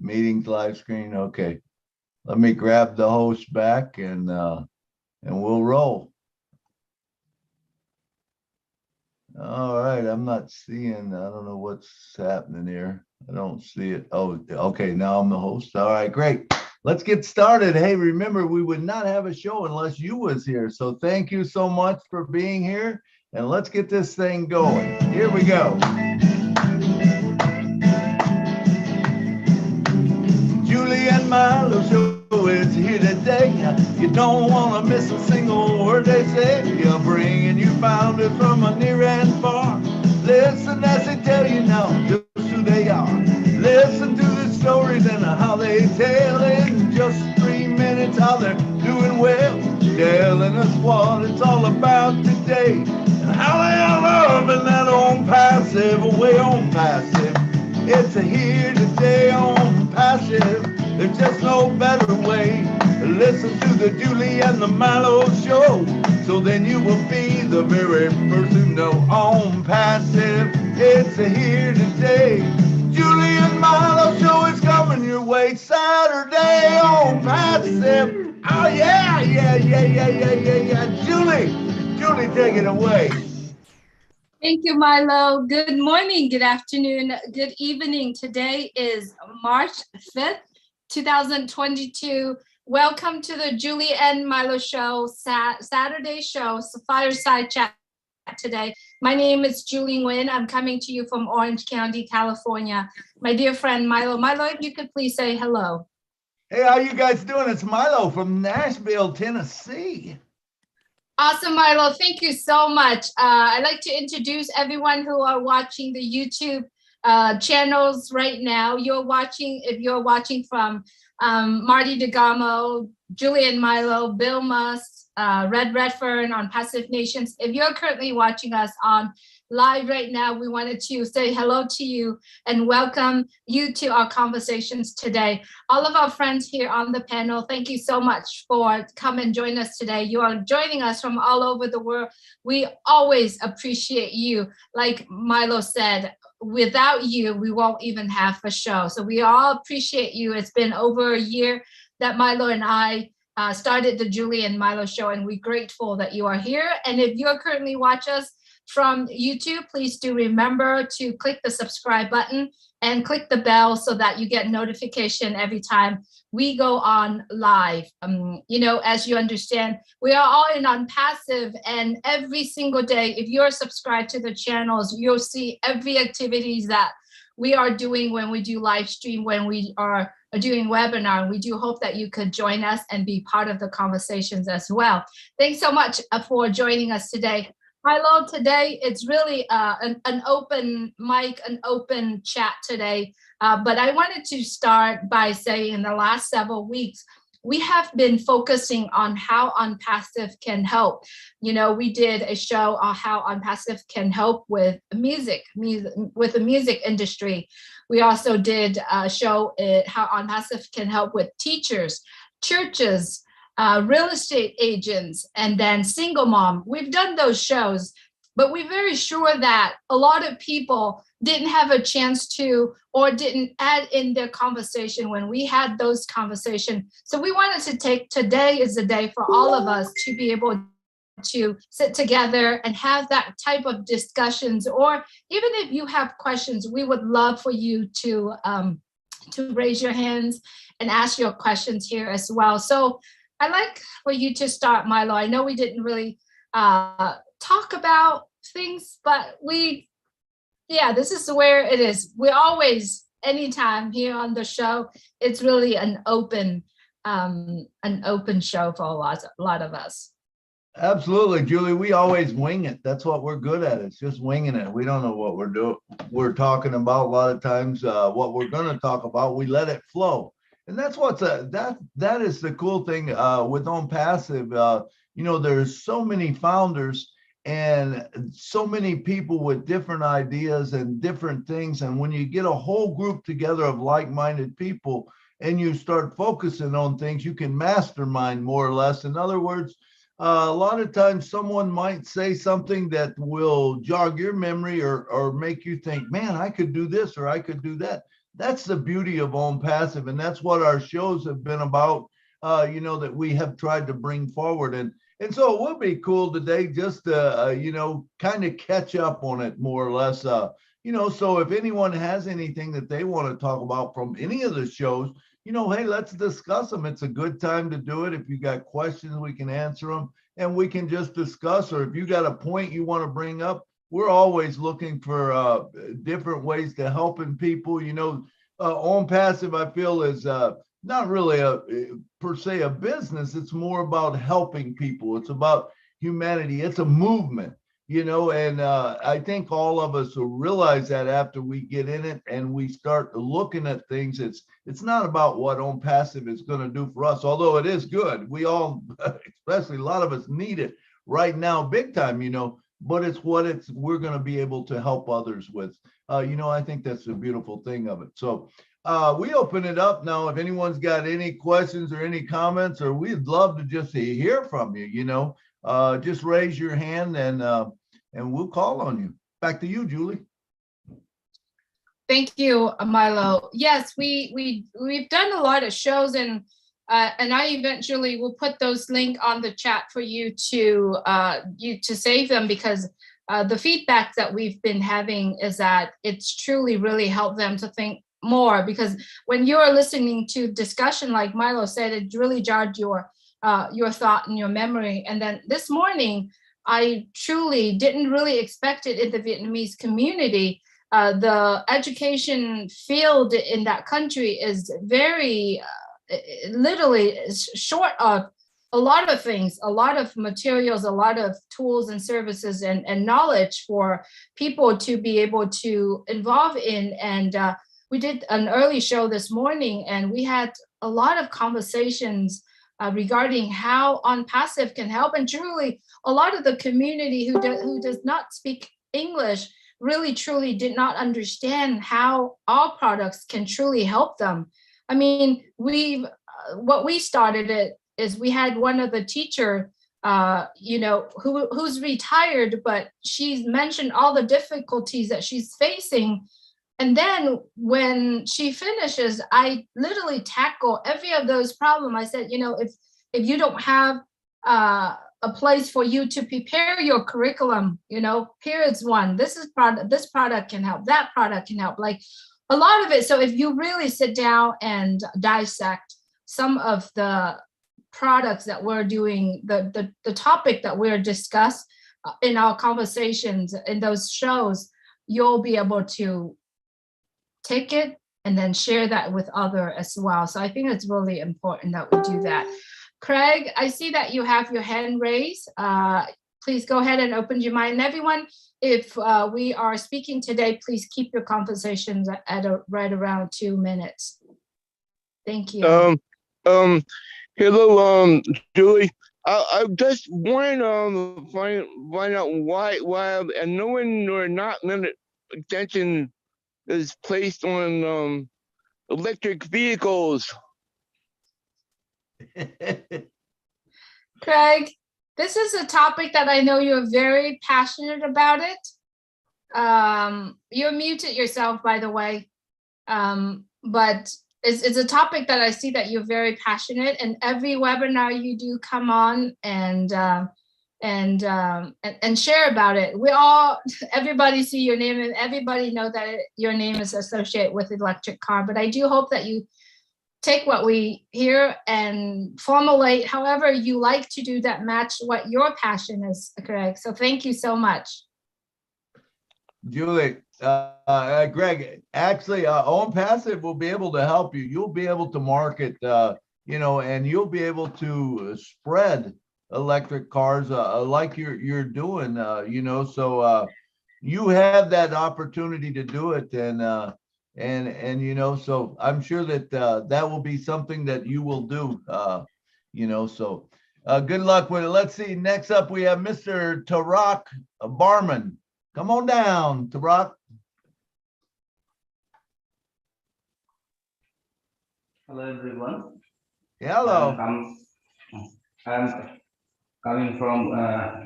Meetings live screen. Okay. Let me grab the host back and we'll roll. All right. I'm not seeing, I don't know what's happening here. I don't see it. Oh, okay. Now I'm the host. All right, great. Let's get started. Hey, remember, we would not have a show unless you was here. So thank you so much for being here. And let's get this thing going. Here we go. Julie and Milo show is here today. You don't want to miss a single word they say. You're bringing you founders from a near and far. Listen as they tell you now just who they are. Listen to the stories and how they tell in just 3 minutes how they're doing well. Telling us what it's all about today and how they are loving that ONPASSIVE way. ONPASSIVE, it's a here today on passive. There's just no better way. Listen to the Julie and the Milo show, so then you will be the very first to know. ONPASSIVE, it's a here today. Julie and Milo show is coming your way Saturday. ONPASSIVE. Oh yeah. Julie, take it away. Thank you, Milo. Good morning, good afternoon, good evening. Today is March 5th, 2022. Welcome to the Julie and Milo show, Saturday show, fireside chat today. My name is Julie Nguyen. I'm coming to you from Orange County, California. My dear friend Milo. Milo, if you could please say hello. Hey, how you guys doing? It's Milo from Nashville, Tennessee. Awesome, Milo. Thank you so much. I'd like to introduce everyone who are watching the YouTube channels right now. If you're watching from Marty DeGamo, Julian Milo, Bill Musk, Red Redfern on Passive Nations. If you're currently watching us on live right now, we wanted to say hello to you and welcome you to our conversations today. All of our friends here on the panel, thank you so much for coming and join us today. You are joining us from all over the world. We always appreciate you. Like Milo said, without you, we won't even have a show. So we all appreciate you. It's been over a year that Milo and I started the Julie and Milo show, and we're grateful that you are here. And if you're currently watching us from YouTube, please do remember to click the subscribe button and click the bell so that you get notification every time we go on live. As you understand, we are all in ONPASSIVE, and every single day, if you're subscribed to the channels, you'll see every activities that we are doing when we do live stream, when we are doing webinar. We do hope that you could join us and be part of the conversations as well. Thanks so much for joining us today. Milo, today it's really an open mic, an open chat today. But I wanted to start by saying in the last several weeks, we have been focusing on how ONPASSIVE can help. We did a show on how ONPASSIVE can help with music, with the music industry. We also did a show how ONPASSIVE can help with teachers, churches, real estate agents, and then single mom. We've done those shows, but we're very sure that a lot of people didn't have a chance to or didn't add in their conversation when we had those conversations. So we wanted to take today is the day for all of us to be able to sit together and have that type of discussions, or even if you have questions, we would love for you to raise your hands and ask your questions here as well. So I'd like for you to start, Milo. I know we didn't really talk about things, but this is where it is. We always, anytime here on the show, it's really an open show for a lot of us. Absolutely, Julie. We always wing it. That's what we're good at. It's just winging it. We don't know what we're doing. We're talking about a lot of times what we're going to talk about. We let it flow. And that's that is the cool thing with ONPASSIVE. There's so many founders and so many people with different ideas and different things. And when you get a whole group together of like-minded people and you start focusing on things, you can mastermind more or less. In other words, a lot of times someone might say something that will jog your memory or make you think, man, I could do this or I could do that. that's the beauty of On Passive, and that's what our shows have been about. That we have tried to bring forward, and so it would be cool today just to kind of catch up on it more or less. So if anyone has anything that they want to talk about from any of the shows, hey, let's discuss them. It's a good time to do it. If you got questions, we can answer them and we can just discuss. Or if you got a point you want to bring up, we're always looking for different ways to helping people. On Passive, I feel is not really a per se a business. It's more about helping people. It's about humanity. It's a movement. And I think all of us will realize that after we get in it and we start looking at things. It's not about what On Passive is going to do for us, although it is good. We all, especially a lot of us, need it right now, big time. But it's what we're going to be able to help others with. I think that's the beautiful thing of it. So we open it up now. If anyone's got any questions or any comments, or we'd love to just hear from you. Just raise your hand and we'll call on you. Back to you, Julie. Thank you, Milo. Yes, we've done a lot of shows, and I eventually will put those links on the chat for you to save them, because the feedback that we've been having is that it's truly really helped them to think more, because when you're listening to discussion, like Milo said, it really jarred your thought and your memory. And then this morning, I truly didn't really expect it in the Vietnamese community. The education field in that country is very literally short of a lot of things, a lot of materials, a lot of tools and services and knowledge for people to be able to involve in. And we did an early show this morning, and we had a lot of conversations regarding how ONPASSIVE can help. And truly, a lot of the community who does not speak English really truly did not understand how our products can truly help them. I mean, what we started it is we had one of the teacher, who's retired, but she's mentioned all the difficulties that she's facing. And then when she finishes, I literally tackle every of those problems. I said, if you don't have a place for you to prepare your curriculum, here is one. This product can help. That product can help. Like a lot of it. So if you really sit down and dissect some of the products that we're doing, the topic that we're discussed in our conversations in those shows, you'll be able to take it and then share that with others as well. So I think it's really important that we do that. Craig, I see that you have your hand raised. Please go ahead and open your mic. And everyone, if we are speaking today, please keep your conversations at right around 2 minutes. Thank you. Hello, Julie. I just want to find out why and knowing or not limit attention is placed on electric vehicles. Craig, this is a topic that I know you're very passionate about it. You're muted yourself, by the way, but it's a topic that I see that you're very passionate, and every webinar you do come on and share about it. Everybody see your name and everybody know that your name is associated with electric car, but I do hope that you take what we hear and formulate however you like to do that match what your passion is, Greg. So thank you so much. Julie, Greg, actually, ONPASSIVE will be able to help you. You'll be able to market, and you'll be able to spread electric cars like you're doing, so you have that opportunity to do it, and so I'm sure that that will be something that you will do, so good luck with it. Let's see, next up we have Mr. Tarak Barman. Come on down, Tarak. Hello everyone. Hello. I'm coming from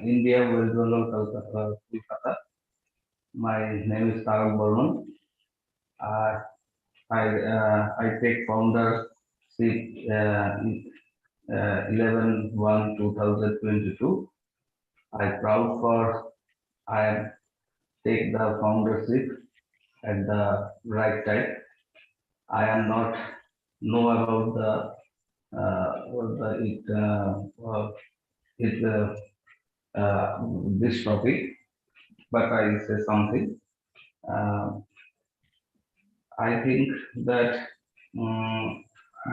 India, Kolkata. My name is Tarak Burman. I take foundership 11/1/2022. I proud for I take the foundership at the right time. I am not know about the what the it this topic, but I say something. Uh, I think that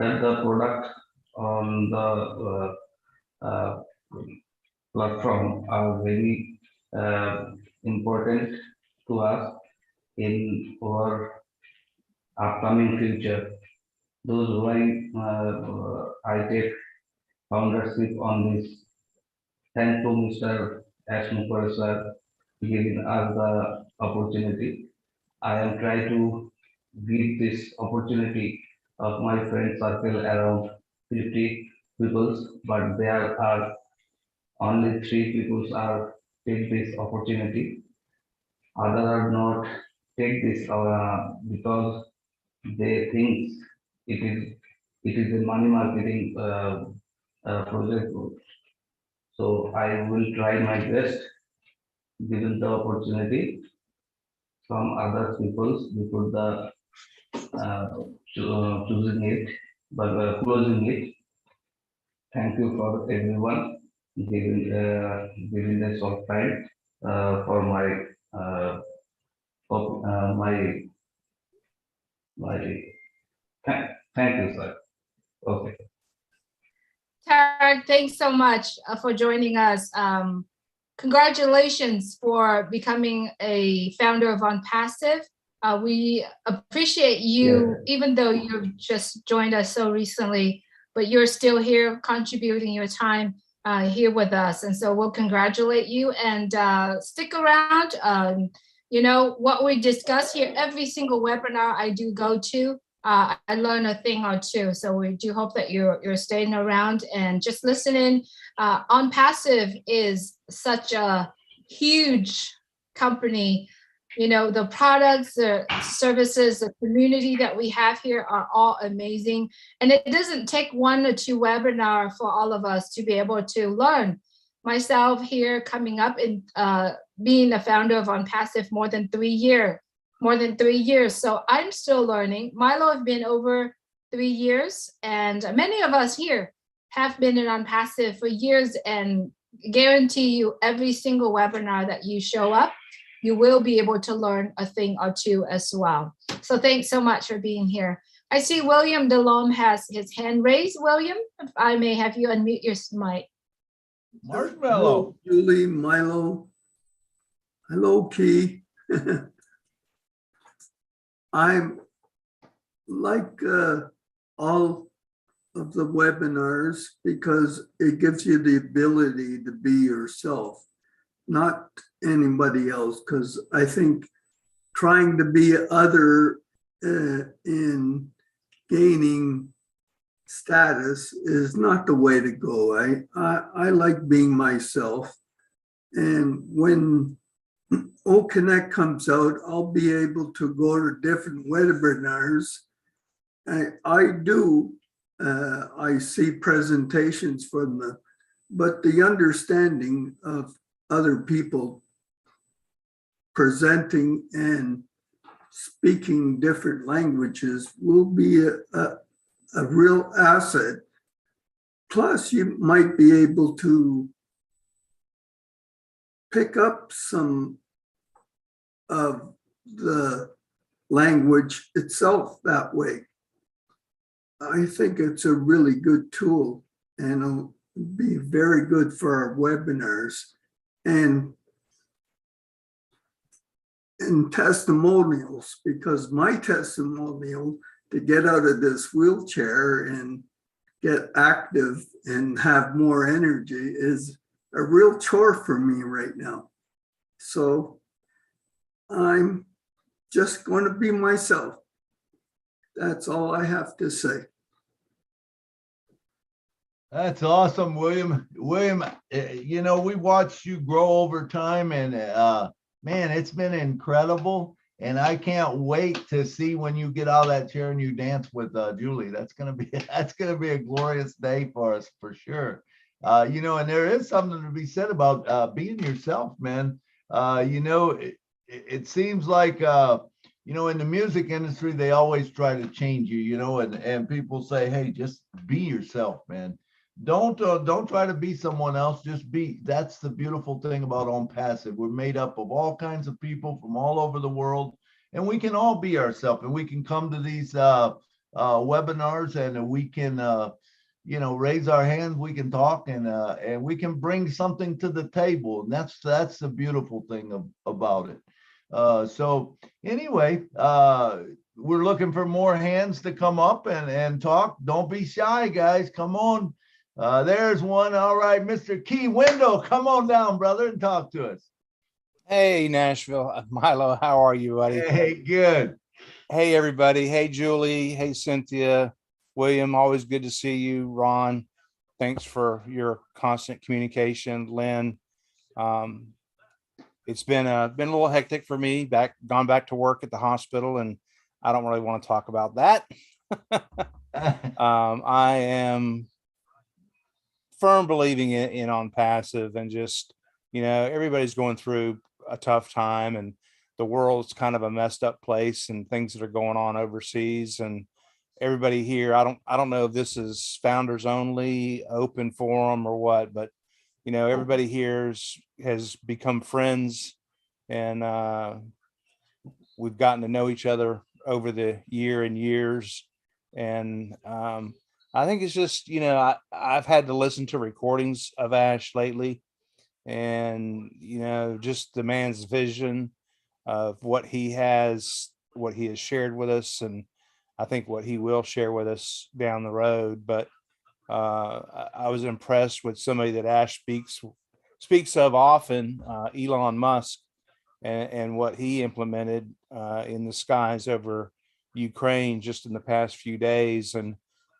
that the product on the platform are very important to us in our upcoming future. Those why I take foundership on this. Thank to Mr. Ashmukar sir giving us the opportunity. I am trying to give this opportunity of my friend circle around 50 people, but there are only 3 people are take this opportunity. Others are not take this because they think it is it is a money marketing project. So I will try my best given the opportunity from other peoples before the choosing it, but closing it. Thank you for everyone giving the short time for my my thank you, sir. Okay. Tarek, thanks so much for joining us. Congratulations for becoming a founder of ONPASSIVE. We appreciate you, even though you've just joined us so recently, but you're still here contributing your time here with us. And so we'll congratulate you and stick around. You know, what we discuss here, every single webinar I do go to, I learn a thing or two. So we do hope that you're staying around and just listening. ONPASSIVE is such a huge company. You know, the products, the services, the community that we have here are all amazing. And it doesn't take 1 or 2 webinars for all of us to be able to learn. Myself here coming up and being the founder of ONPASSIVE more than 3 years. So I'm still learning. Milo have been over 3 years, and many of us here have been in ONPASSIVE for years, and guarantee you every single webinar that you show up, you will be able to learn a thing or two as well. So thanks so much for being here. I see William Delhomme has his hand raised. William, if I may have you unmute your mic. Marshmallow. Hello, Julie, Milo. Hello, Key. I'm like all of the webinars because it gives you the ability to be yourself, not anybody else, because I think trying to be other in gaining status is not the way to go. I like being myself. And when OConnect comes out, I'll be able to go to different webinars. I see presentations from them, but the understanding of other people presenting and speaking different languages will be a real asset. Plus, you might be able to pick up some of the language itself that way. I think it's a really good tool, and it'll be very good for our webinars and testimonials, because my testimonial to get out of this wheelchair and get active and have more energy is a real chore for me right now. So I'm just going to be myself. That's all I have to say. That's awesome, William. William, you know, we watched you grow over time, and man, it's been incredible. And I can't wait to see when you get out of that chair and you dance with Julie. That's gonna be a glorious day for us for sure. You know, and there is something to be said about being yourself, man. You know, it seems like you know, in the music industry, they always try to change you, you know, and people say, hey, just be yourself, man. Don't try to be someone else. Just be. That's the beautiful thing about ONPASSIVE. We're made up of all kinds of people from all over the world, and we can all be ourselves. And we can come to these webinars, and we can, you know, raise our hands. We can talk, and we can bring something to the table. And that's the beautiful thing about it. So anyway, we're looking for more hands to come up and talk. Don't be shy, guys. Come on. There's one. All right, Mr. Key Window, come on down, brother, and talk to us. Hey, Nashville. Milo, how are you, buddy? Hey, good. Hey, everybody. Hey, Julie. Hey, Cynthia. William, always good to see you. Ron, thanks for your constant communication. Lynn, it's been a little hectic for me, gone back to work at the hospital, and I don't really want to talk about that. I am firm believing in ONPASSIVE, and just, you know, everybody's going through a tough time, and the world's kind of a messed up place, and things that are going on overseas, and everybody here, I don't know if this is founders only, open forum, or what, but you know, everybody here has become friends, and we've gotten to know each other over the years. And I think it's just, you know, I've had to listen to recordings of Ash lately, and, you know, just the man's vision of what he has shared with us, and I think what he will share with us down the road. But I was impressed with somebody that Ash speaks of often, Elon Musk, and what he implemented in the skies over Ukraine just in the past few days, and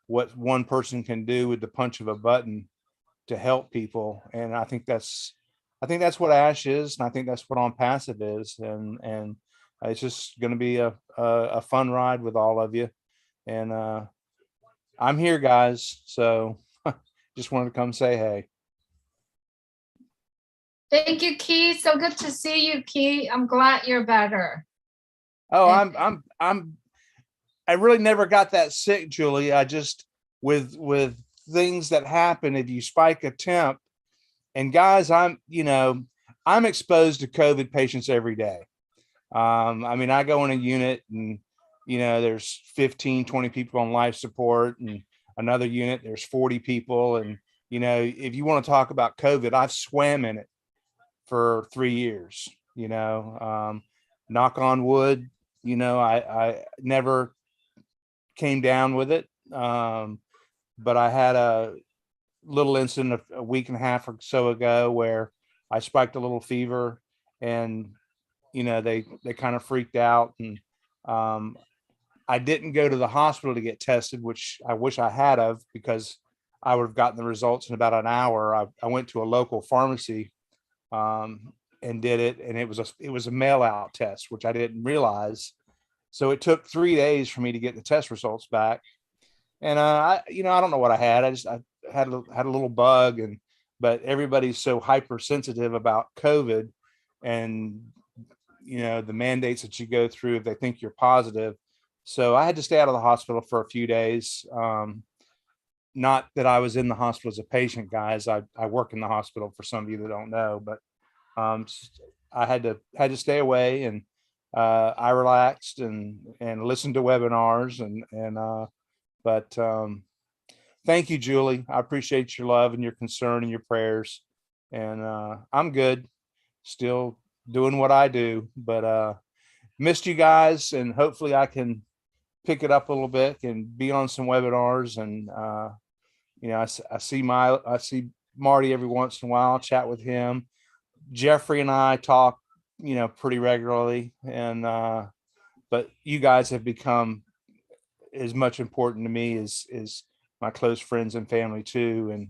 what one person can do with the punch of a button to help people. And I think that's what Ash is, and I think that's what ONPASSIVE is, and it's just going to be a fun ride with all of you. And I'm here, guys, so just wanted to come say hey. Thank you, Key. So good to see you, Key. I'm glad you're better. Oh, I really never got that sick, Julie. I just, with things that happen, if you spike a temp, and guys, I'm exposed to COVID patients every day. I mean, I go in a unit, and, you know, there's 15, 20 people on life support, and another unit, there's 40 people. And, you know, if you want to talk about COVID, I've swam in it for 3 years, you know, knock on wood, you know, I never came down with it. But I had a little incident a week and a half or so ago where I spiked a little fever, and, you know, they kind of freaked out, and I didn't go to the hospital to get tested, which I wish I had of, because I would have gotten the results in about an hour. I went to a local pharmacy and did it, and it was a mail out test, which I didn't realize. So it took 3 days for me to get the test results back. And I don't know what I had. I had a little bug, but everybody's so hypersensitive about COVID, and, you know, the mandates that you go through if they think you're positive. So I had to stay out of the hospital for a few days. Not that I was in the hospital as a patient, guys. I work in the hospital, for some of you that don't know, but I had to stay away, and I relaxed and listened to webinars, but thank you, Julie. I appreciate your love and your concern and your prayers. And I'm good, still doing what I do, but missed you guys, and hopefully I can pick it up a little bit and be on some webinars. And you know, I see Marty every once in a while, chat with him. Jeffrey and I talk, you know, pretty regularly, and but you guys have become as much important to me as my close friends and family too.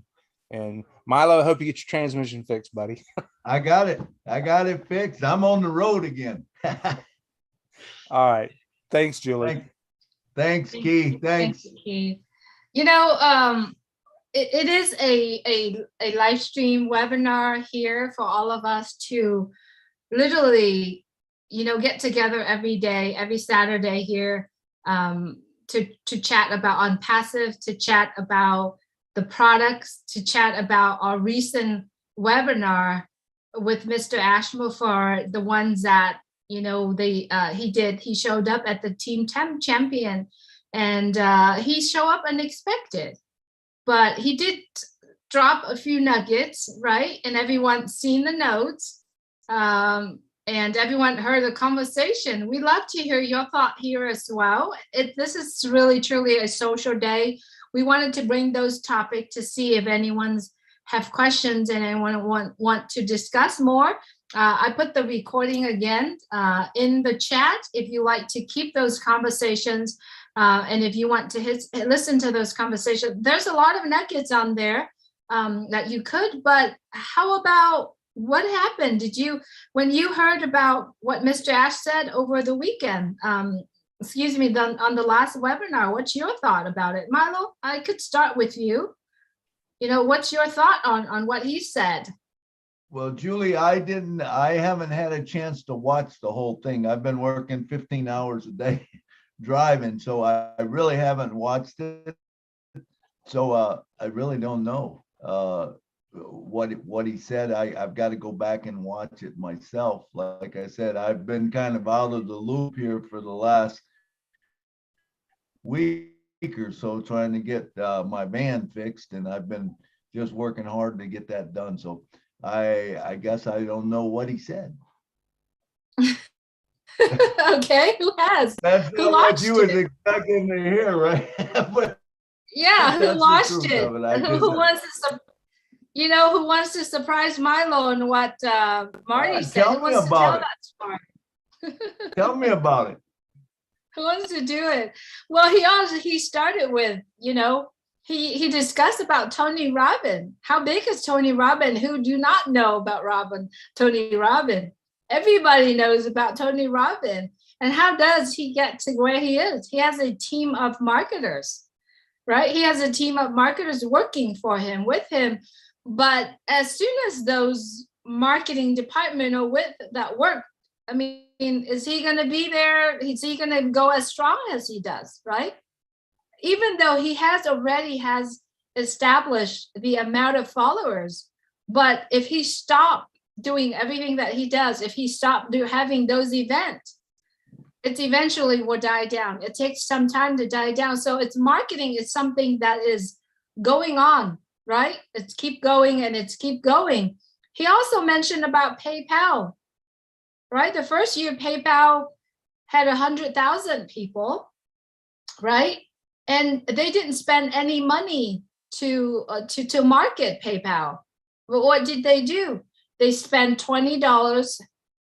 And Milo, I hope you get your transmission fixed, buddy. I got it fixed. I'm on the road again. All right. Thanks, Julie. Thanks, Keith. Thanks. Keith. You know, it is a live stream webinar here for all of us to literally, you know, get together every day, every Saturday here, to chat about ONPASSIVE, to chat about the products, to chat about our recent webinar with Mr. Ashmore for the ones that, you know, he showed up at the Team 10 Champion, and he showed up unexpected, but he did drop a few nuggets, right? And everyone's seen the notes, and everyone heard the conversation. We love to hear your thought here as well. This is really, truly a social day. We wanted to bring those topics to see if anyone's have questions and anyone want to discuss more. I put the recording again in the chat if you like to keep those conversations, and if you want to listen to those conversations. There's a lot of nuggets on there that you could, but how about what happened? When you heard about what Mr. Ash said over the weekend, excuse me, on the last webinar, what's your thought about it? Milo, I could start with you. You know, what's your thought on what he said? Well, Julie, I haven't had a chance to watch the whole thing. I've been working 15 hours a day driving, so I really haven't watched it. So I really don't know what he said. I've got to go back and watch it myself. Like I said, I've been kind of out of the loop here for the last week or so, trying to get my van fixed, and I've been just working hard to get that done. So I guess I don't know what he said. Okay, who has? That's who not what watched you was it? expecting to hear, right? But Yeah, who that's the watched truth it? of it. Who wants to, you know, who wants to surprise Milo and what Marty said? Tell Who me wants to about tell it. that story? Tell me about it. Who wants to do it? Well, he started with, you know, he discussed about Tony Robbins. How big is Tony Robbins? Who do not know about Tony Robbins? Everybody knows about Tony Robbins. And how does he get to where he is? He has a team of marketers, right? He has a team of marketers working for him, with him. But as soon as those marketing department or with that work, I mean, is he going to be there? Is he going to go as strong as he does, right? Even though he already has established the amount of followers, but if he stopped doing everything that he does, if he stopped having those events, it eventually will die down. It takes some time to die down. So it's marketing is something that is going on, right? It's keep going and it's keep going. He also mentioned about PayPal, right? The first year PayPal had 100,000 people, right? And they didn't spend any money to market PayPal. But what did they do? They spent $20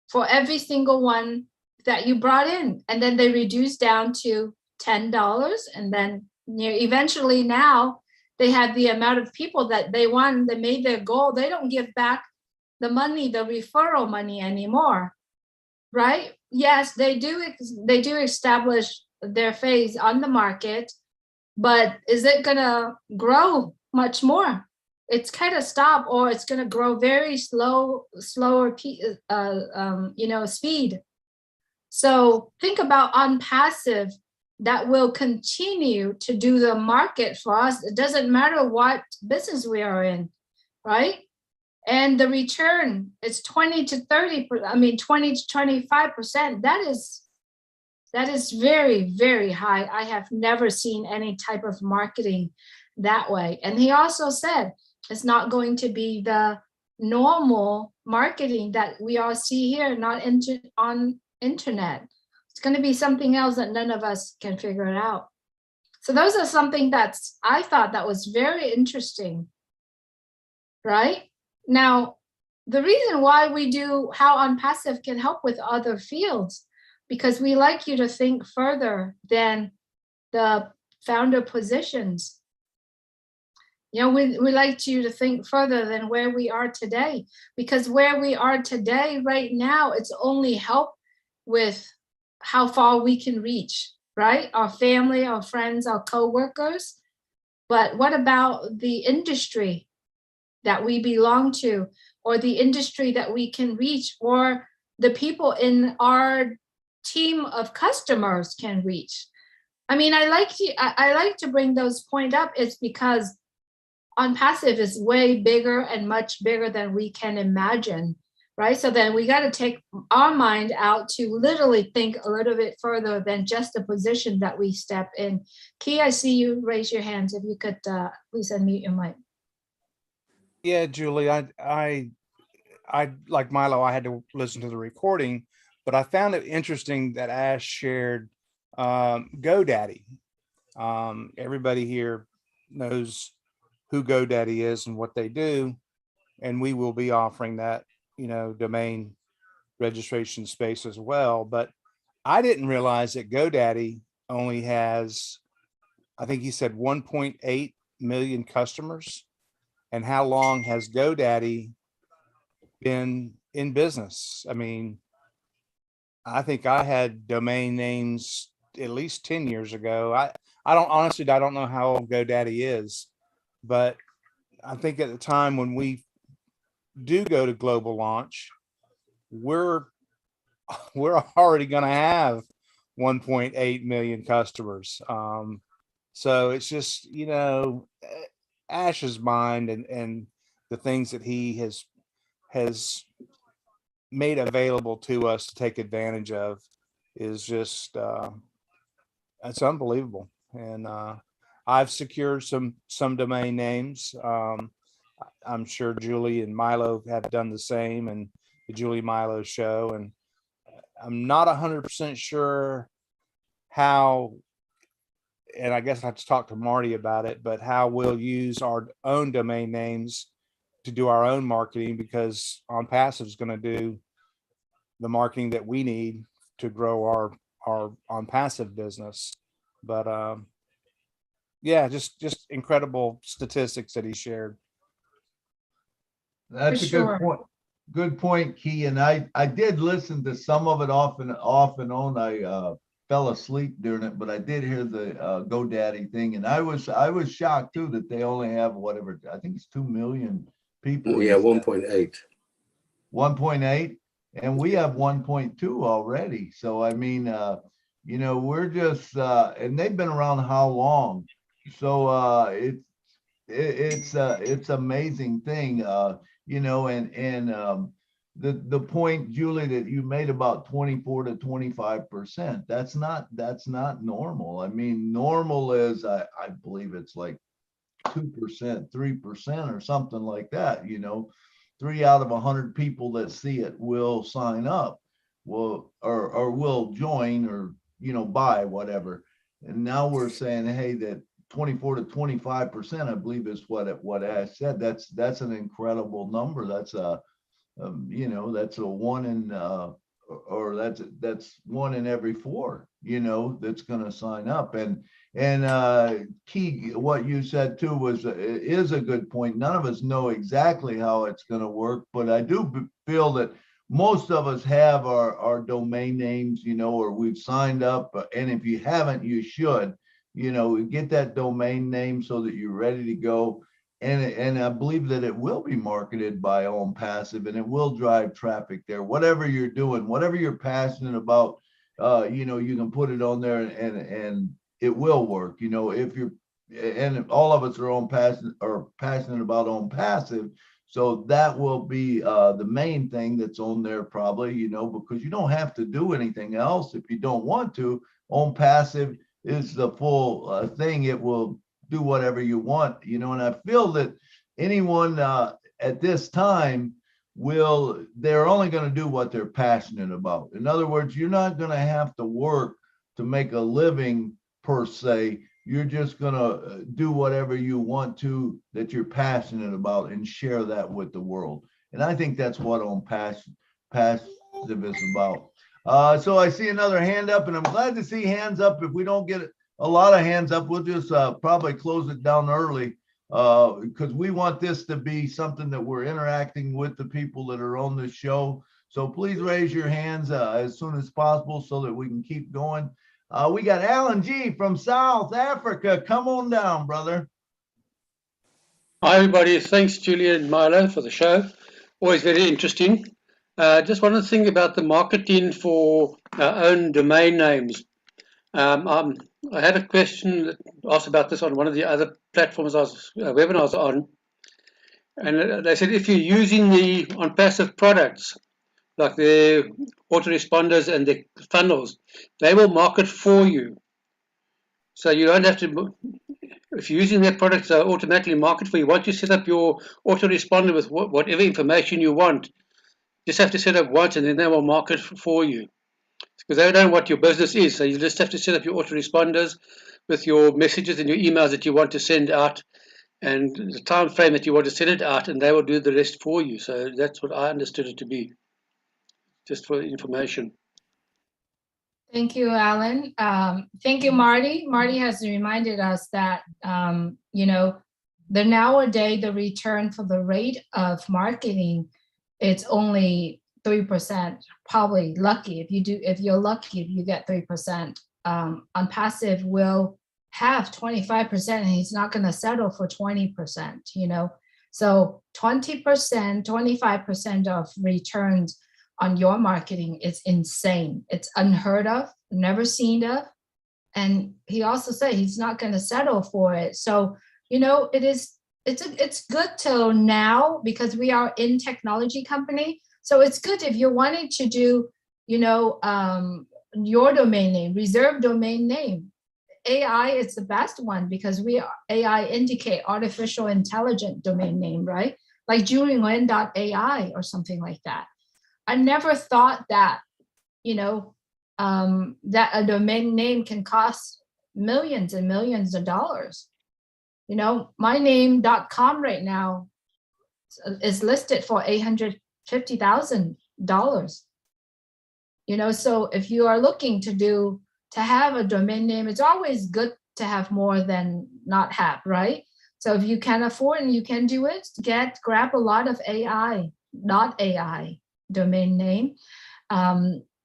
for every single one that you brought in, and then they reduced down to $10, and then eventually now they have the amount of people that they want. They made their goal. They don't give back the money, the referral money anymore, right? Yes, they do establish their phase on the market, but is it gonna grow much more? It's kind of stop, or it's gonna grow very slower speed. So think about ONPASSIVE that will continue to do the market for us. It doesn't matter what business we are in, right? And the return is 20 to 25%. That is very, very high. I have never seen any type of marketing that way. And he also said it's not going to be the normal marketing that we all see here, not on internet. It's going to be something else that none of us can figure it out. So those are something I thought that was very interesting, right? Now, the reason why we do how ONPASSIVE can help with other fields, because we like you to think further than the founder positions. You know, we like you to think further than where we are today, because where we are today right now, it's only help with how far we can reach, right? Our family, our friends, our coworkers. But what about the industry that we belong to, or the industry that we can reach, or the people in our team of customers can reach? I mean, I like to bring those point up. It's because ONPASSIVE is way bigger and much bigger than we can imagine, right? So then we got to take our mind out to literally think a little bit further than just the position that we step in. Key, I see you raise your hands. If you could please unmute your mic. Yeah, Julie, I like Milo, I had to listen to the recording, but I found it interesting that Ash shared GoDaddy. Everybody here knows who GoDaddy is and what they do, and we will be offering that, domain registration space as well. But I didn't realize that GoDaddy only has, I think he said 1.8 million customers. And how long has GoDaddy been in business? I mean, I think I had domain names at least 10 years ago. I don't know how old GoDaddy is, but I think at the time when we do go to global launch, we're already going to have 1.8 million customers. So it's just, Ash's mind and the things that he has made available to us to take advantage of is just it's unbelievable. And I've secured some domain names. I'm sure Julie and Milo have done the same, and the Julie Milo show. And I'm not 100% sure how, and I guess I have to talk to Marty about it, but how we'll use our own domain names to do our own marketing, because ONPASSIVE is going to do the marketing that we need to grow our ONPASSIVE business. But yeah, just incredible statistics that he shared. That's a good point. Good point, Key. And I did listen to some of it off and on. I fell asleep during it, but I did hear the GoDaddy thing, and I was shocked too that they only have whatever, I think it's 2 million people. Yeah, 1.8. 1.8, and we have 1.2 already. So I mean, we're just and they've been around how long? So it's amazing thing, and the point, Julie, that you made about 24 to 25%, that's not normal. I mean, normal is I believe it's like 2%, 3% or something like that. 3 out of 100 people that see it will sign up, or will join, or buy whatever. And now we're saying, hey, that 24 to 25%, I believe, is what Ash said. That's an incredible number. That's that's a one in or that's 1 in every 4 that's going to sign up. And Key, what you said too is a good point. None of us know exactly how it's going to work, but I do feel that most of us have our domain names, or we've signed up, and if you haven't, you should get that domain name so that you're ready to go. And I believe that it will be marketed by ONPASSIVE, and it will drive traffic there. Whatever you're doing, whatever you're passionate about, you can put it on there, and it will work. If you're, and all of us are passionate about ONPASSIVE, so that will be the main thing that's on there probably. Because you don't have to do anything else if you don't want to. ONPASSIVE is the full thing. It will do whatever you want, and I feel that anyone at this time they're only going to do what they're passionate about. In other words, you're not going to have to work to make a living per se. You're just going to do whatever you want to, that you're passionate about, and share that with the world. And I think that's what ONPASSIVE is about. So I see another hand up, and I'm glad to see hands up. If we don't get a lot of hands up, we'll just probably close it down early, because we want this to be something that we're interacting with the people that are on the show. So please raise your hands as soon as possible so that we can keep going. We got Alan G from South Africa. Come on down, brother. Hi, everybody. Thanks, Julia and Milo, for the show. Always very interesting. Just one thing about the marketing for our own domain names. I had a question asked about this on one of the other platforms webinars on, and they said if you're using the ONPASSIVE products, like the autoresponders and the funnels, they will market for you. So you don't have to, if you're using their products, they'll automatically market for you. Once you set up your autoresponder with whatever information you want, you just have to set up once and then they will market for you. Because they don't know what your business is. So you just have to set up your autoresponders with your messages and your emails that you want to send out and the time frame that you want to send it out, and they will do the rest for you. So that's what I understood it to be, just for information. Thank you, Alan. Thank you, Marty. Marty has reminded us that, you know, nowadays the return for the rate of marketing, it's only 3%, probably lucky. If you're lucky, if you get 3%, ONPASSIVE will have 25%, and he's not going to settle for 20%, you know. So 20%, 25% of returns on your marketing is insane. It's unheard of, never seen of. And he also said he's not going to settle for it. So, you know, it's good till now because we are in technology company. So it's good if you're wanting to do, you know, your domain name, reserve domain name. AI is the best one because AI indicate artificial intelligent domain name, right? Like julian.ai or something like that. I never thought that, you know, that a domain name can cost millions and millions of dollars. You know, myname.com right now is listed for $850,000. You know, so if you are looking to have a domain name, it's always good to have more than not have, right? So if you can afford and you can do it, grab a lot of AI domain name.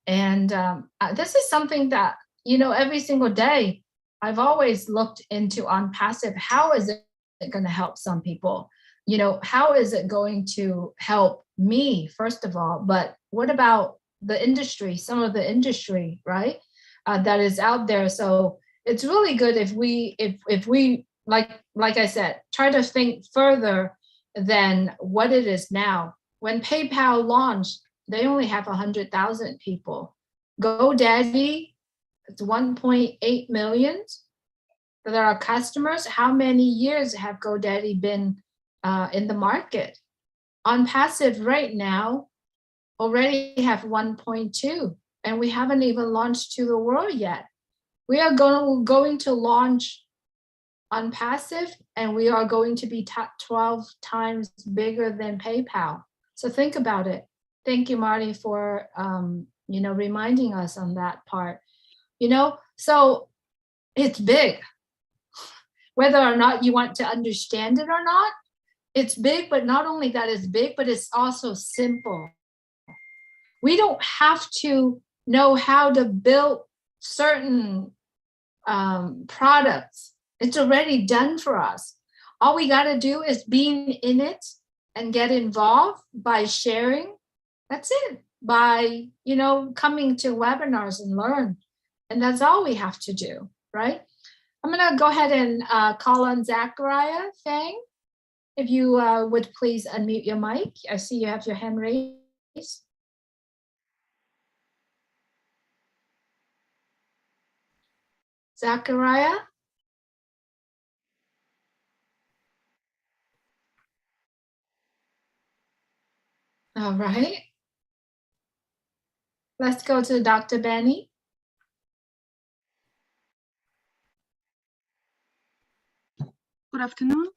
This is something that, you know, every single day, I've always looked into ONPASSIVE. How is it going to help some people? You know, how is it going to help me, first of all? But what about the industry, some of the industry, right? That is out there. So it's really good if we like I said, try to think further than what it is now. When PayPal launched, they only have 100,000 people. GoDaddy, it's 1.8 million that are customers. How many years have GoDaddy been in the market? ONPASSIVE right now already have 1.2, and we haven't even launched to the world yet. We are going to launch ONPASSIVE, and we are going to be 12 times bigger than PayPal. So think about it. Thank you, Marty, for you know, reminding us on that part. You know, so it's big. Whether or not you want to understand it or not, it's big, but not only that it's big, but it's also simple. We don't have to know how to build certain products. It's already done for us. All we got to do is being in it and get involved by sharing. That's it. By, you know, coming to webinars and learn. And that's all we have to do, right? I'm going to go ahead and call on Zachariah Fang. If you would please unmute your mic. I see you have your hand raised. Zachariah? All right. Let's go to Dr. Benny. Good afternoon.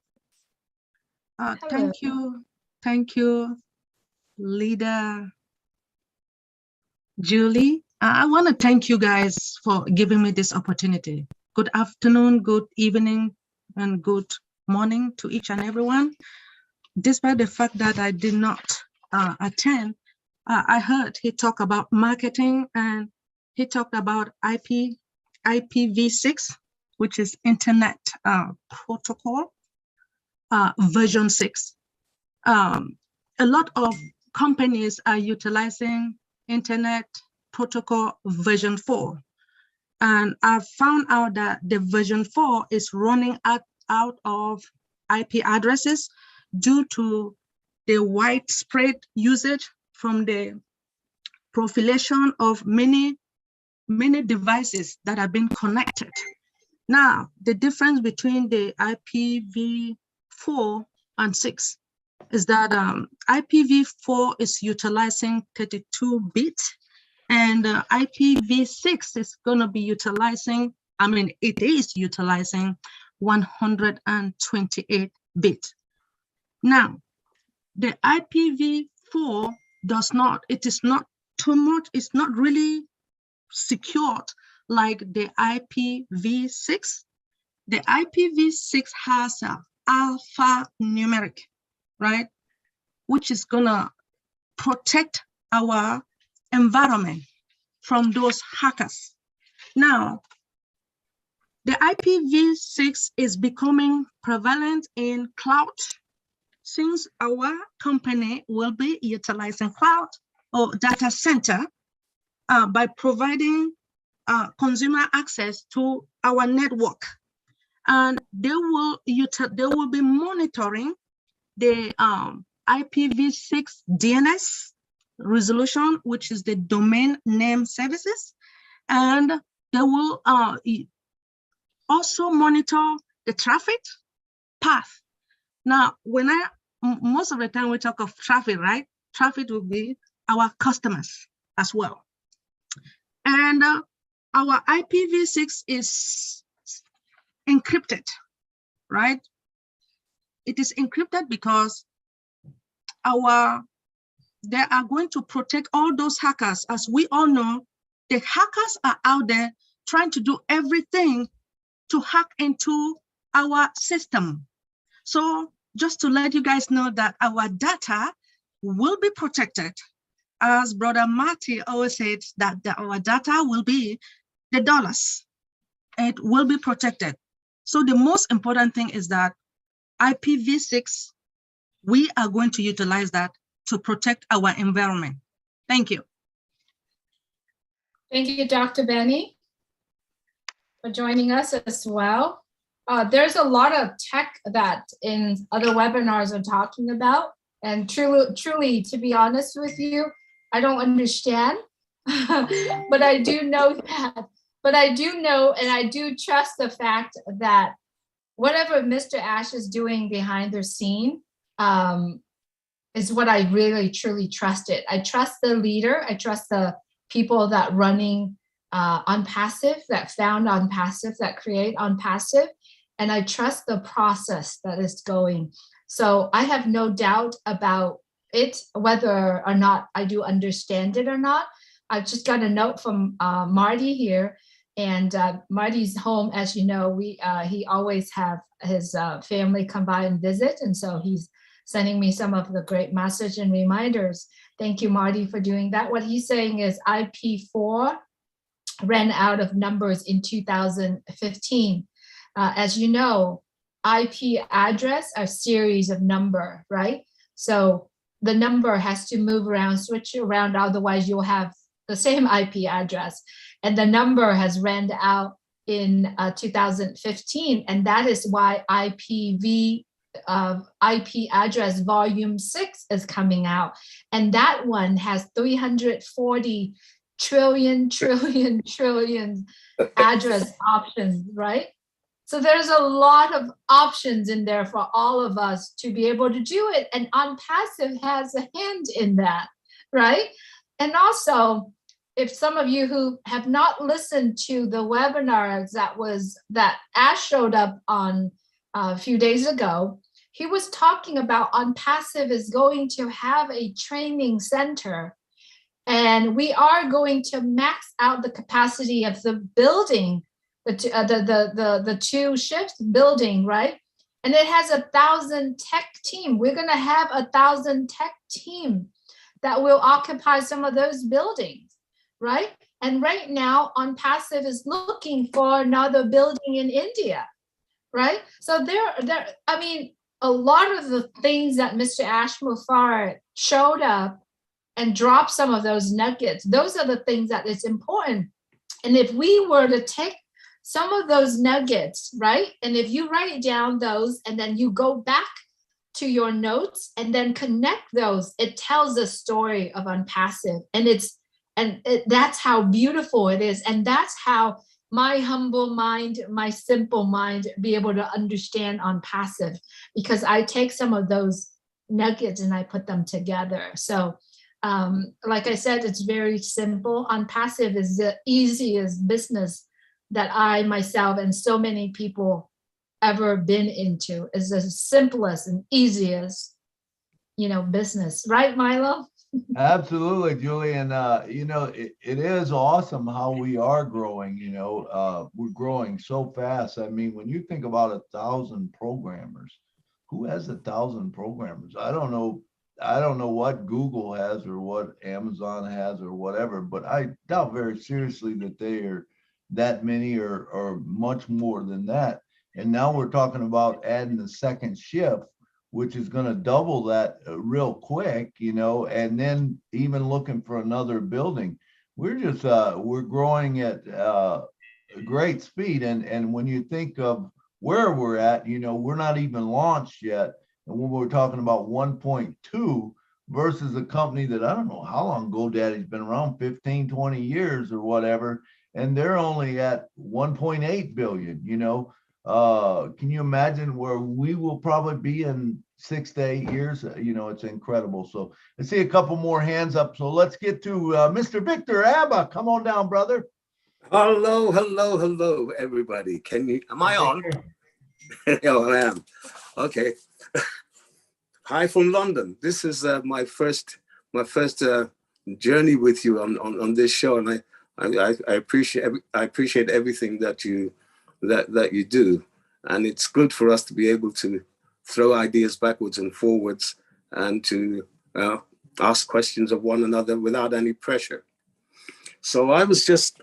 Thank you, Leader Julie. I want to thank you guys for giving me this opportunity. Good afternoon, good evening, and good morning to each and everyone. Despite the fact that I did not attend I heard he talked about marketing, and he talked about IPv6, which is Internet Protocol version 6. A lot of companies are utilizing Internet Protocol version 4. And I found out that the version 4 is running out of IP addresses due to the widespread usage from the proliferation of many devices that have been connected. Now, the difference between the IPv4 and 6 is that IPv4 is utilizing 32 bits, and IPv6 is going to be utilizing, it is utilizing 128 bits. Now, the IPv4 is not too much, it's not really secured like the IPv6. The IPv6 has an alphanumeric, right, which is gonna protect our environment from those hackers. Now, the IPv6 is becoming prevalent in cloud, since our company will be utilizing cloud or data center by providing consumer access to our network. And they will be monitoring the IPv6 DNS resolution, which is the domain name services, and they will also monitor the traffic path. Now, most of the time we talk of traffic, right? Traffic will be our customers as well. And our IPv6 is encrypted, right? It is encrypted because they are going to protect all those hackers. As we all know, the hackers are out there trying to do everything to hack into our system. So just to let you guys know that our data will be protected. As Brother Marty always said, that our data will be the dollars. It will be protected. So the most important thing is that IPv6, we are going to utilize that to protect our environment. Thank you. Thank you, Dr. Benny, for joining us as well. There's a lot of tech that in other webinars are talking about, and truly, to be honest with you, I don't understand, but I do know that. But I do know, and I do trust the fact that whatever Mr. Ash is doing behind the scene is what I really, truly trusted. I trust the leader. I trust the people that running ONPASSIVE, that found ONPASSIVE, that create ONPASSIVE, and I trust the process that is going. So I have no doubt about it, whether or not I do understand it or not. I just got a note from Marty here, and Marty's home, as you know, he always have his family come by and visit, and so he's sending me some of the great message and reminders. Thank you, Marty, for doing that. What he's saying is IP4 ran out of numbers in 2015. As you know, IP address are series of number, right? So the number has to move around, switch around, otherwise you'll have the same IP address. And the number has ran out in 2015, and that is why IP address volume 6 is coming out, and that one has 340 trillion address options, right? So there's a lot of options in there for all of us to be able to do it, and ONPASSIVE has a hand in that, right? And also, if some of you who have not listened to the webinars that Ash showed up on a few days ago, he was talking about ONPASSIVE is going to have a training center, and we are going to max out the capacity of the building, the two shifts building, right? And it has 1,000 tech team. We're going to have 1,000 tech team that will occupy some of those buildings, right? And right now, ONPASSIVE is looking for another building in India, right? So I mean, a lot of the things that Mr. Ash Mufareh showed up and dropped some of those nuggets, those are the things that is important. And if we were to take some of those nuggets, right? And if you write down those and then you go back to your notes and then connect those, it tells the story of ONPASSIVE. And that's how beautiful it is. And that's how my humble mind, my simple mind, be able to understand ONPASSIVE, because I take some of those nuggets and I put them together. So like I said, it's very simple. ONPASSIVE is the easiest business that I myself and so many people ever been into. Is the simplest and easiest, business, right, Milo? Absolutely, Julie. And, it is awesome how we are growing, we're growing so fast. I mean, when you think about 1,000 programmers, who has 1,000 programmers? I don't know what Google has or what Amazon has or whatever, but I doubt very seriously that they are that many or much more than that. And now we're talking about adding the second shift, which is going to double that real quick, and then even looking for another building. We're just, we're growing at a great speed. And when you think of where we're at, we're not even launched yet. And when we're talking about 1.2 versus a company that I don't know how long GoDaddy's been around, 15, 20 years or whatever, and they're only at 1.8 billion, can you imagine where we will probably be in 6 to 8 years? It's incredible. So I see a couple more hands up. So let's get to Mr. Victor Abba. Come on down, brother. Hello, everybody. Am I on? Oh, I am. Okay. Hi from London. This is my first journey with you on this show, and I appreciate everything that you do, and it's good for us to be able to throw ideas backwards and forwards and to ask questions of one another without any pressure. So I was just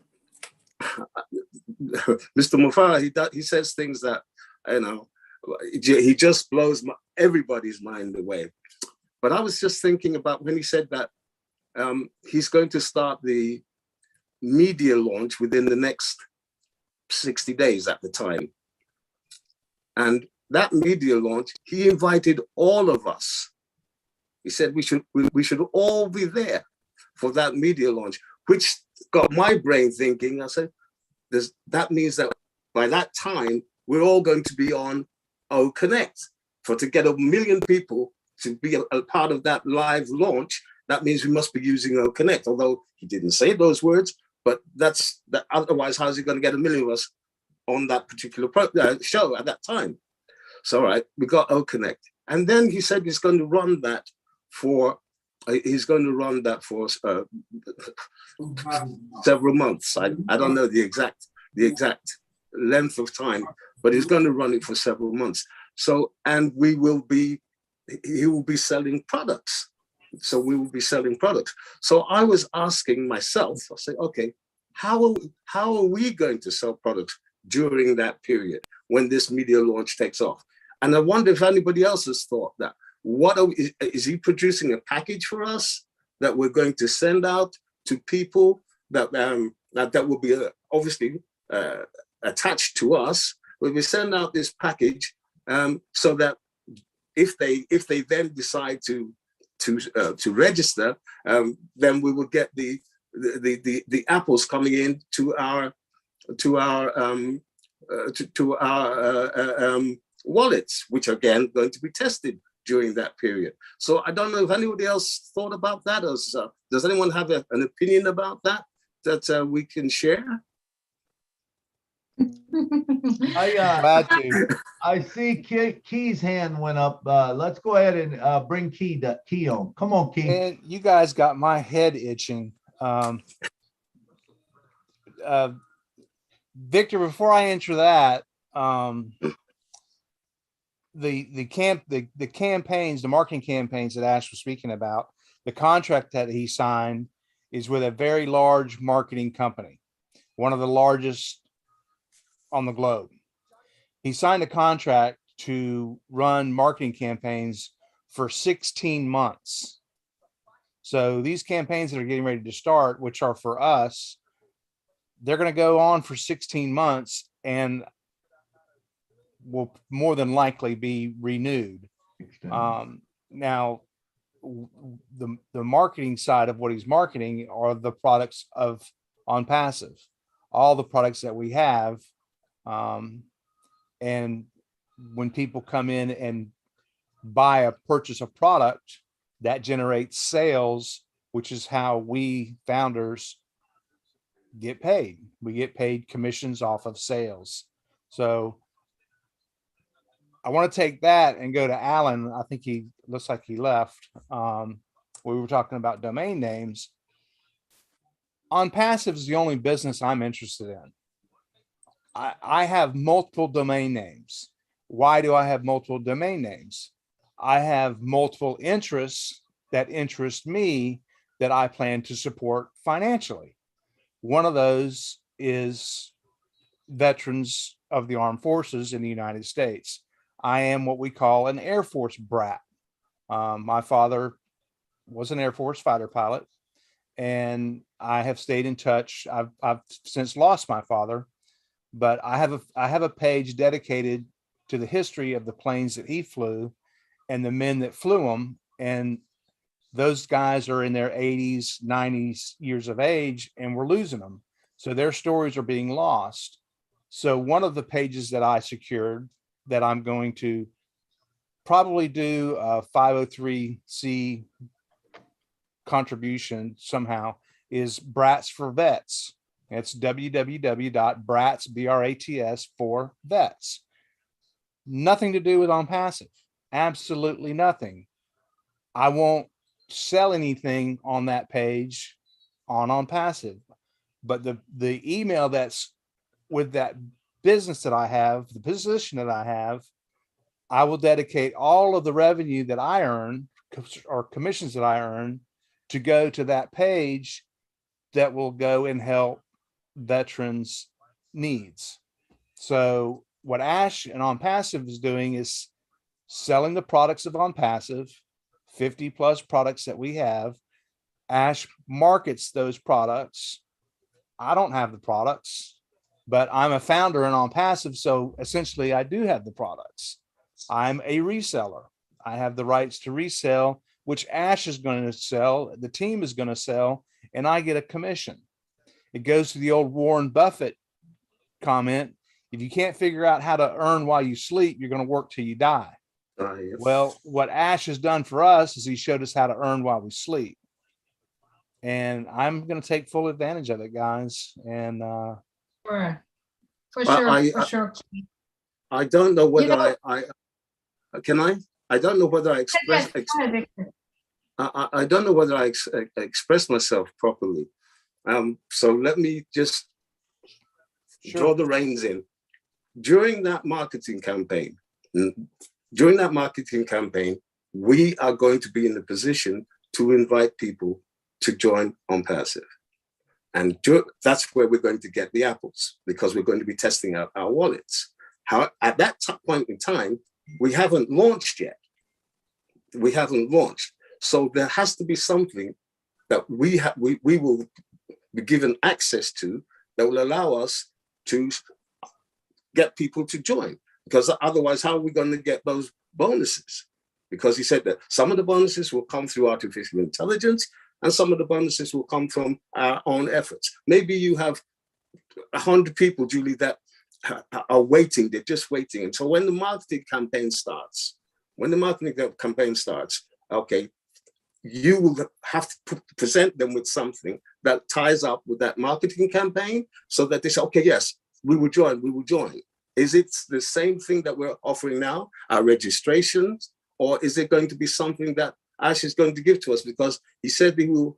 Mr. Mufareh, he says things that he just blows everybody's mind away. But I was just thinking about when he said that he's going to start the media launch within the next 60 days at the time. And that media launch, he invited all of us. He said we should all be there for that media launch, which got my brain thinking. I said, that means that by that time, we're all going to be on O Connect. To get 1 million people to be a part of that live launch, that means we must be using O Connect. Although he didn't say those words, but that's that. Otherwise, how's he going to get 1 million of us on that particular show at that time? So, all right, we got O Connect, and then he said he's going to run that for several months. I don't know the exact length of time, but he's going to run it for several months. So, and he will be selling products. So we will be selling products. So I was asking myself, I said, okay, how are we going to sell products during that period when this media launch takes off? And I wonder if anybody else has thought that. Is he producing a package for us that we're going to send out to people that will be obviously attached to us? When we send out this package, so that if they then decide to register, then we will get the apples coming in to our wallets, which are again going to be tested during that period. So I don't know if anybody else thought about that. Does anyone have an opinion about that we can share? Glad to. I see Key's hand went up. Let's go ahead and bring Key on. Come on, Key. And you guys got my head itching. Victor, before I answer that, the campaigns, the marketing campaigns that Ash was speaking about, The contract that he signed is with a very large marketing company, one of the largest on the globe. He signed a contract to run marketing campaigns for 16 months. So these campaigns that are getting ready to start, which are for us, they're going to go on for 16 months and will more than likely be renewed. Now, the marketing side of what he's marketing are the products of ONPASSIVE, all the products that we have. And when people come in and purchase a product, that generates sales, which is how we founders get paid. We get paid commissions off of sales. So I want to take that and go to Alan. I think he looks like he left. We were talking about domain names. ONPASSIVE is the only business I'm interested in. I have multiple domain names. Why do I have multiple domain names? I have multiple interests that interest me that I plan to support financially. One of those is veterans of the armed forces in the United States. I am what we call an Air Force brat. My father was an Air Force fighter pilot, and I have stayed in touch. I've since lost my father, but I have a page dedicated to the history of the planes that he flew and the men that flew them. And those guys are in their 80s, 90s years of age, and we're losing them. So their stories are being lost. So one of the pages that I secured that I'm going to probably do a 503c contribution somehow is Brats for Vets. It's www.brats, B-R-A-T-S, for vets. Nothing to do with ONPASSIVE. Absolutely nothing. I won't sell anything on that page on ONPASSIVE, but the email that's with that business that I have, the position that I have, I will dedicate all of the revenue that I earn or commissions that I earn to go to that page that will go and help veterans' needs. So what Ash and ONPASSIVE is doing is selling the products of ONPASSIVE, 50 plus products that we have. Ash markets those products. I don't have the products, but I'm a founder in ONPASSIVE. So essentially I do have the products. I'm a reseller. I have the rights to resell, which Ash is going to sell, the team is going to sell, and I get a commission. It goes to the old Warren Buffett comment. If you can't figure out how to earn while you sleep, you're going to work till you die. Yes. Well, what Ash has done for us is he showed us how to earn while we sleep. And I'm going to take full advantage of it, guys. And For I sure. I don't know whether You know, I don't know whether I express. yes, go ahead, Victor. I don't know whether I express myself properly. So let me just draw the reins in. During that marketing campaign, we are going to be in a position to invite people to join ONPASSIVE. And that's where we're going to get the apples, because we're going to be testing out our wallets. At that point in time, we haven't launched yet. We haven't launched. So there has to be something that we will be given access to that will allow us to get people to join. Because otherwise, how are we going to get those bonuses? Because he said that some of the bonuses will come through artificial intelligence and some of the bonuses will come from our own efforts. Maybe you have 100 people, Julie, that are waiting. They're just waiting. And so when the marketing campaign starts, okay, you will have to present them with something that ties up with that marketing campaign so that they say, okay, yes, we will join. Is it the same thing that we're offering now, our registrations, or is it going to be something that Ash is going to give to us? Because he said he will,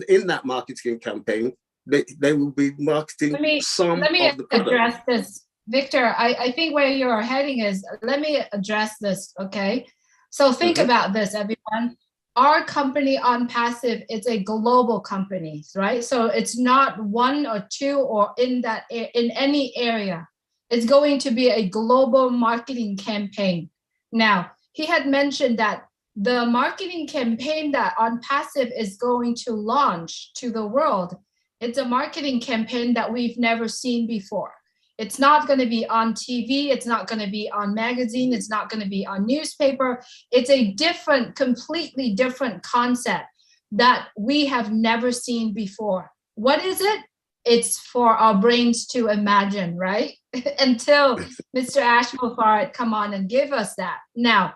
in that marketing campaign, they will be marketing Let me of the product. address this. Victor, I think where you are heading is, let me address this, okay? So think about this, everyone. our company ONPASSIVE, it's a global company, right? So it's not one or two or in any area. It's going to be a global marketing campaign. Now, he had mentioned that the marketing campaign that ONPASSIVE is going to launch to the world, it's a marketing campaign that we've never seen before. It's not going to be on TV. It's not going to be on magazine. It's not going to be on newspaper. It's a different, completely different concept that we have never seen before. What is it? It's for our brains to imagine, right? Until Mr. Ashmore come on and give us that. Now,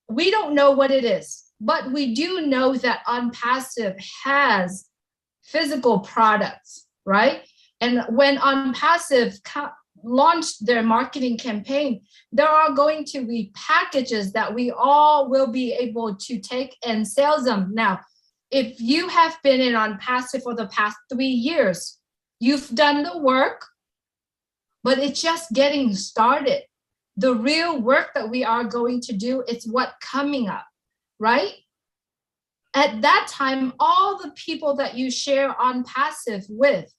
we don't know what it is, but we do know that ONPASSIVE has physical products, right? And when ONPASSIVE launched their marketing campaign, there are going to be packages that we all will be able to take and sell them. Now, if you have been in ONPASSIVE for the past 3 years, you've done the work, but it's just getting started. The real work that we are going to do is what coming up, right? At that time, all the people that you share ONPASSIVE with,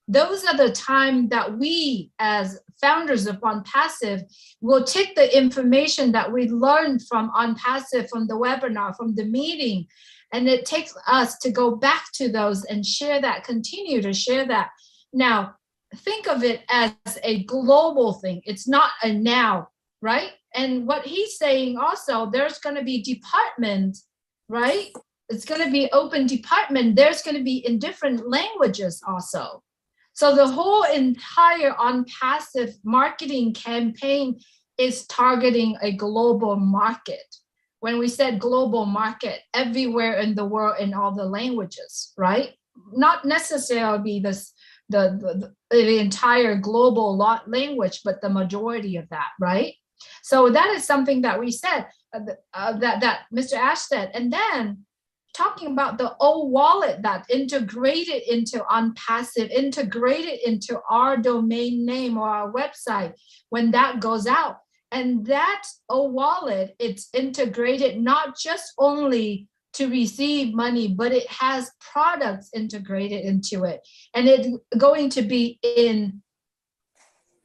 those are the time that we as founders of ONPASSIVE will take the information that we learned from ONPASSIVE, from the webinar, from the meeting, and it takes us to go back to those and share that, continue to share that. Now, think of it as a global thing. It's not a now, right? And what he's saying also, there's going to be department, right? It's going to be open department. There's going to be in different languages also. So the whole entire ONPASSIVE marketing campaign is targeting a global market. When we said global market, everywhere in the world in all the languages, right? Not necessarily the entire global language, but the majority of that, right? So that is something that we said, that Mr. Ash said. And then talking about the old wallet that integrated into ONPASSIVE, integrated into our domain name or our website when that goes out. And that old wallet, it's integrated not just only to receive money, but it has products integrated into it. And it's going to be in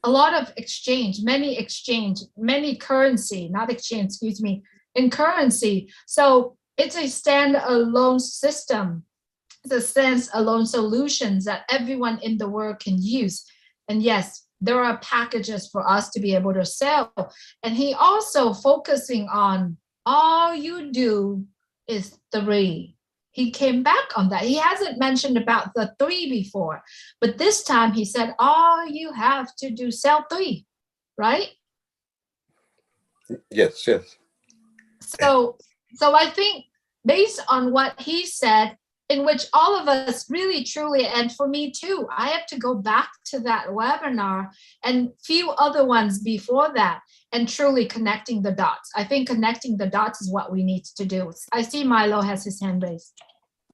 a lot of exchange, many currency, not exchange, excuse me, in currency. So it's a standalone system. It's a standalone solutions that everyone in the world can use. And yes, there are packages for us to be able to sell. And he also focusing on all you do is 3. He came back on that. He hasn't mentioned about the 3 before, but this time he said, all you have to do, sell 3, right? Yes, yes. So I think based on what he said, in which all of us really, truly, and for me too, I have to go back to that webinar and few other ones before that and truly connecting the dots. I think connecting the dots is what we need to do. I see Milo has his hand raised.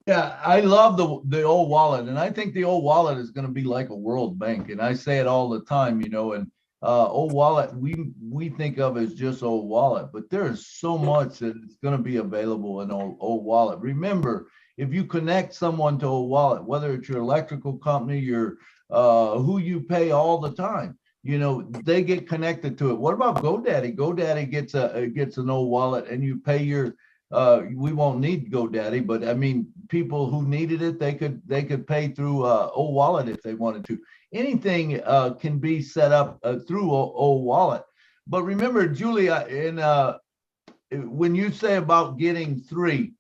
Yeah, I love the old wallet, and I think the old wallet is going to be like a world bank. And I say it all the time, and old wallet, we think of as just old wallet, but there is so much that is going to be available in old wallet. Remember, if you connect someone to a wallet, whether it's your electrical company, your who you pay all the time, they get connected to it. What about GoDaddy? GoDaddy gets an old wallet, and you pay your. We won't need GoDaddy, but I mean, people who needed it, they could pay through old wallet if they wanted to. Anything can be set up through old wallet. But remember, Julia, when you say about getting 3.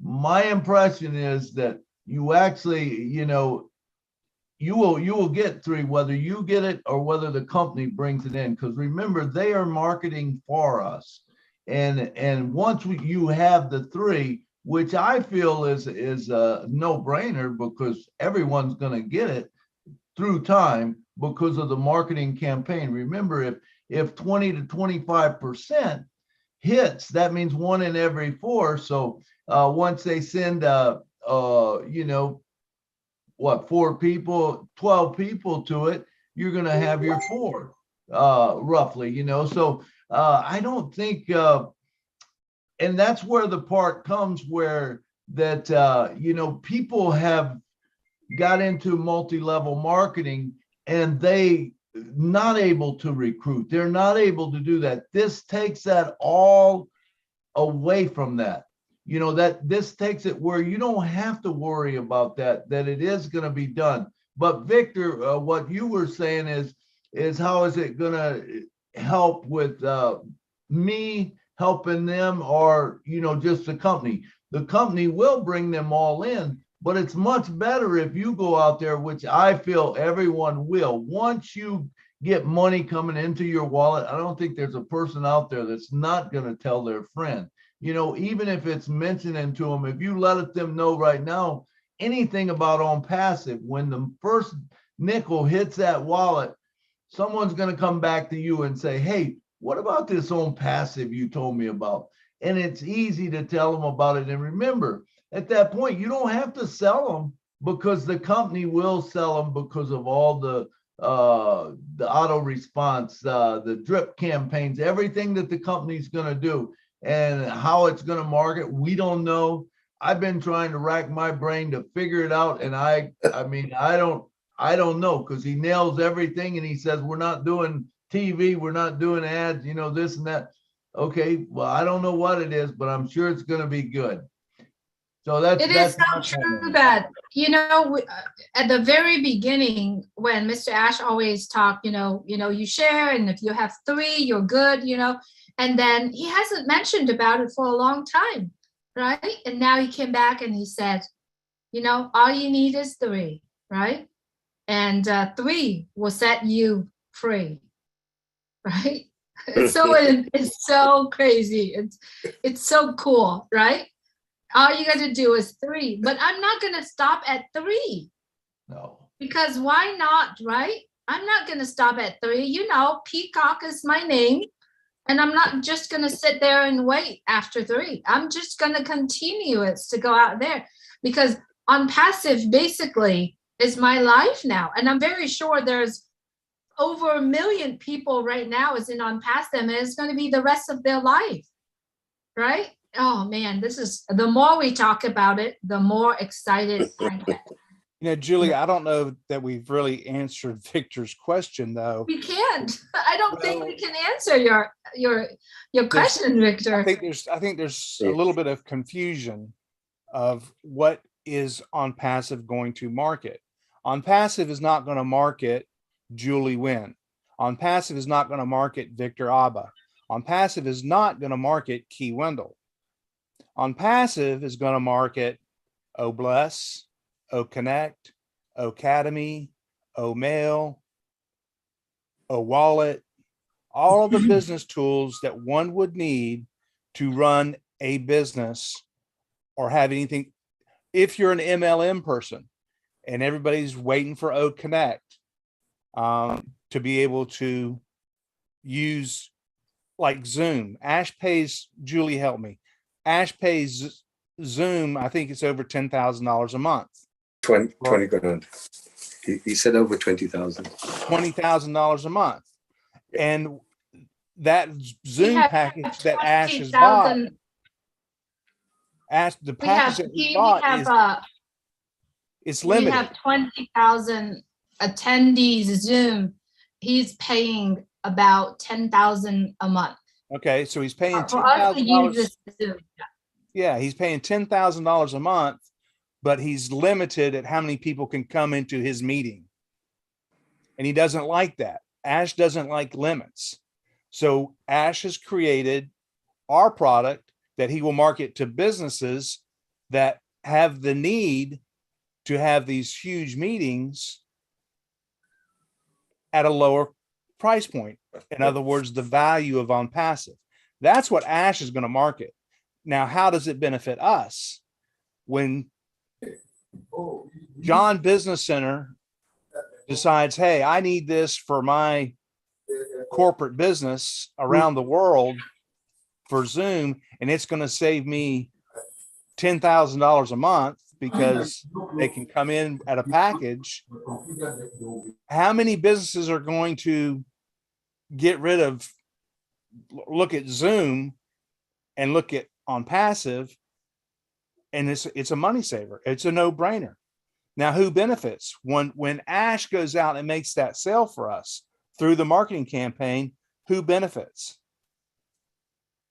My impression is that you actually, you will get 3, whether you get it or whether the company brings it in. Because remember, they are marketing for us, and once you have the 3, which I feel is a no-brainer because everyone's going to get it through time because of the marketing campaign. Remember, if 20 to 25% hits, that means 1 in every 4. So once they send, 4 people, 12 people to it, you're going to have your 4, roughly, So I don't think and that's where the part comes where that, you know, people have got into multi-level marketing and they not able to recruit. They're not able to do that. This takes that all away from that. You know, that this takes it where you don't have to worry about that, that it is going to be done. But Victor, what you were saying is how is it going to help with me helping them, or, you know, just the company? The company will bring them all in, but it's much better if you go out there, which I feel everyone will. Once you get money coming into your wallet, I don't think there's a person out there that's not going to tell their friend. You know, even if it's mentioning to them, if you let them know right now anything about ONPASSIVE, when the first nickel hits that wallet, someone's going to come back to you and say, hey, what about this ONPASSIVE you told me about? And it's easy to tell them about it. And remember, at that point, you don't have to sell them, because the company will sell them because of all the auto response, the drip campaigns, everything that the company's going to do. And how it's going to market, we don't know. I've been trying to rack my brain to figure it out, and I mean, I don't know, because he nails everything, and he says we're not doing TV, we're not doing ads, you know, this and that. Okay, well, I don't know what it is, but I'm sure it's going to be good. So it is so true that, you know, at the very beginning, when Mr. Ash always talked, you know, you share, and if you have 3, you're good, you know. And then he hasn't mentioned about it for a long time, right? And now he came back and he said, you know, all you need is 3, right? And 3 will set you free, right? So it's so crazy. It's so cool, right? All you got to do is 3, but I'm not going to stop at 3. No. Because why not, right? I'm not going to stop at 3. You know, Peacock is my name. And I'm not just going to sit there and wait after 3. I'm just going to continue it to go out there, because ONPASSIVE basically is my life now. And I'm very sure there's over 1 million people right now is in ONPASSIVE, and it's going to be the rest of their life, right? Oh man, this is, the more we talk about it, the more excited I get. You know, Julie, I don't know that we've really answered Victor's question, though. We can't. I don't think we can answer your question, Victor. I think there's a little bit of confusion of what is ONPASSIVE going to market. ONPASSIVE is not going to market Julie Wynn. ONPASSIVE is not going to market Victor Abba. ONPASSIVE is not going to market Key Wendell. ONPASSIVE is going to market OBless, OConnect, Academy, OMail, OWallet, all of the business tools that one would need to run a business or have anything. If you're an MLM person and everybody's waiting for OConnect to be able to use like Zoom, Ash pays, Julie, help me. Ash pays Zoom, I think it's over $10,000 a month. 20 grand. He said over 20,000. $20,000 a month. And that Zoom package that Ash has bought, the package that he bought is limited. We have 20,000 attendees Zoom. He's paying about 10,000 a month. Okay, so he's paying for us to use this Zoom. Yeah, he's paying $10,000 a month, but he's limited at how many people can come into his meeting. And he doesn't like that. Ash doesn't like limits. So Ash has created our product that he will market to businesses that have the need to have these huge meetings at a lower price point. In other words, the value of ONPASSIVE. That's what Ash is going to market. Now, how does it benefit us? When John Business Center decides, hey, I need this for my corporate business around the world for Zoom, and it's going to save me $10,000 a month because they can come in at a package. How many businesses are going to get rid of, look at Zoom and look at on passive, and it's a money saver. It's a no-brainer. Now, who benefits when Ash goes out and makes that sale for us through the marketing campaign? Who benefits?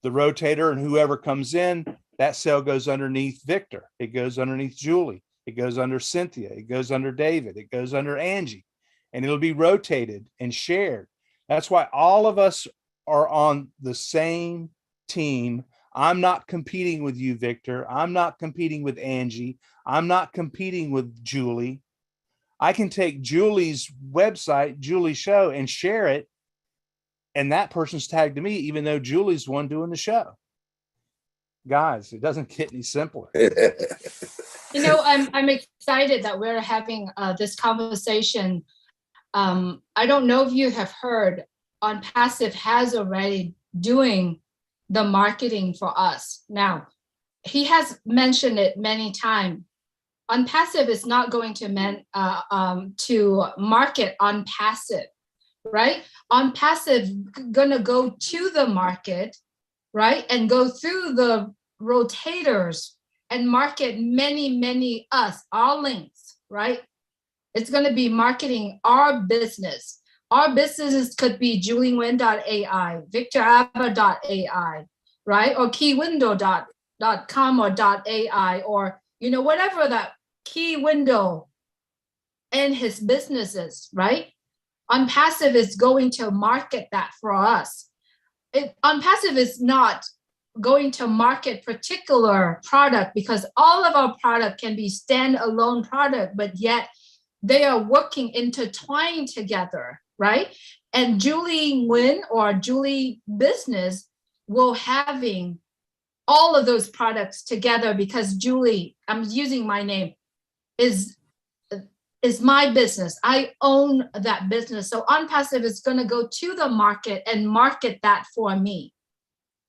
The rotator and whoever comes in. That sale goes underneath Victor. It goes underneath Julie. It goes under Cynthia. It goes under David. It goes under Angie, and it'll be rotated and shared. That's why all of us are on the same team. I'm not competing with you, Victor. I'm not competing with Angie. I'm not competing with Julie. I can take Julie's website, Julie's show, and share it, and that person's tagged to me, even though Julie's the one doing the show. Guys, it doesn't get any simpler. You know, I'm excited that we're having this conversation. I don't know if you have heard, ONPASSIVE has already doing the marketing for us. Now, he has mentioned it many times. ONPASSIVE is not going to market ONPASSIVE, right? ONPASSIVE gonna go to the market, right, and go through the rotators and market many our links, right? It's going to be marketing our business. Our businesses could be juliewin.ai, victorabba.ai, right, or keywindow.com or .ai, or whatever that key window in his businesses, right? ONPASSIVE is going to market that for us. ONPASSIVE is not going to market particular product, because all of our product can be standalone product, but yet they are working intertwined together, right? And Julie Nguyen or Julie Business will having all of those products together, because Julie, I'm using my name, is my business. I own that business. So ONPASSIVE is going to go to the market and market that for me,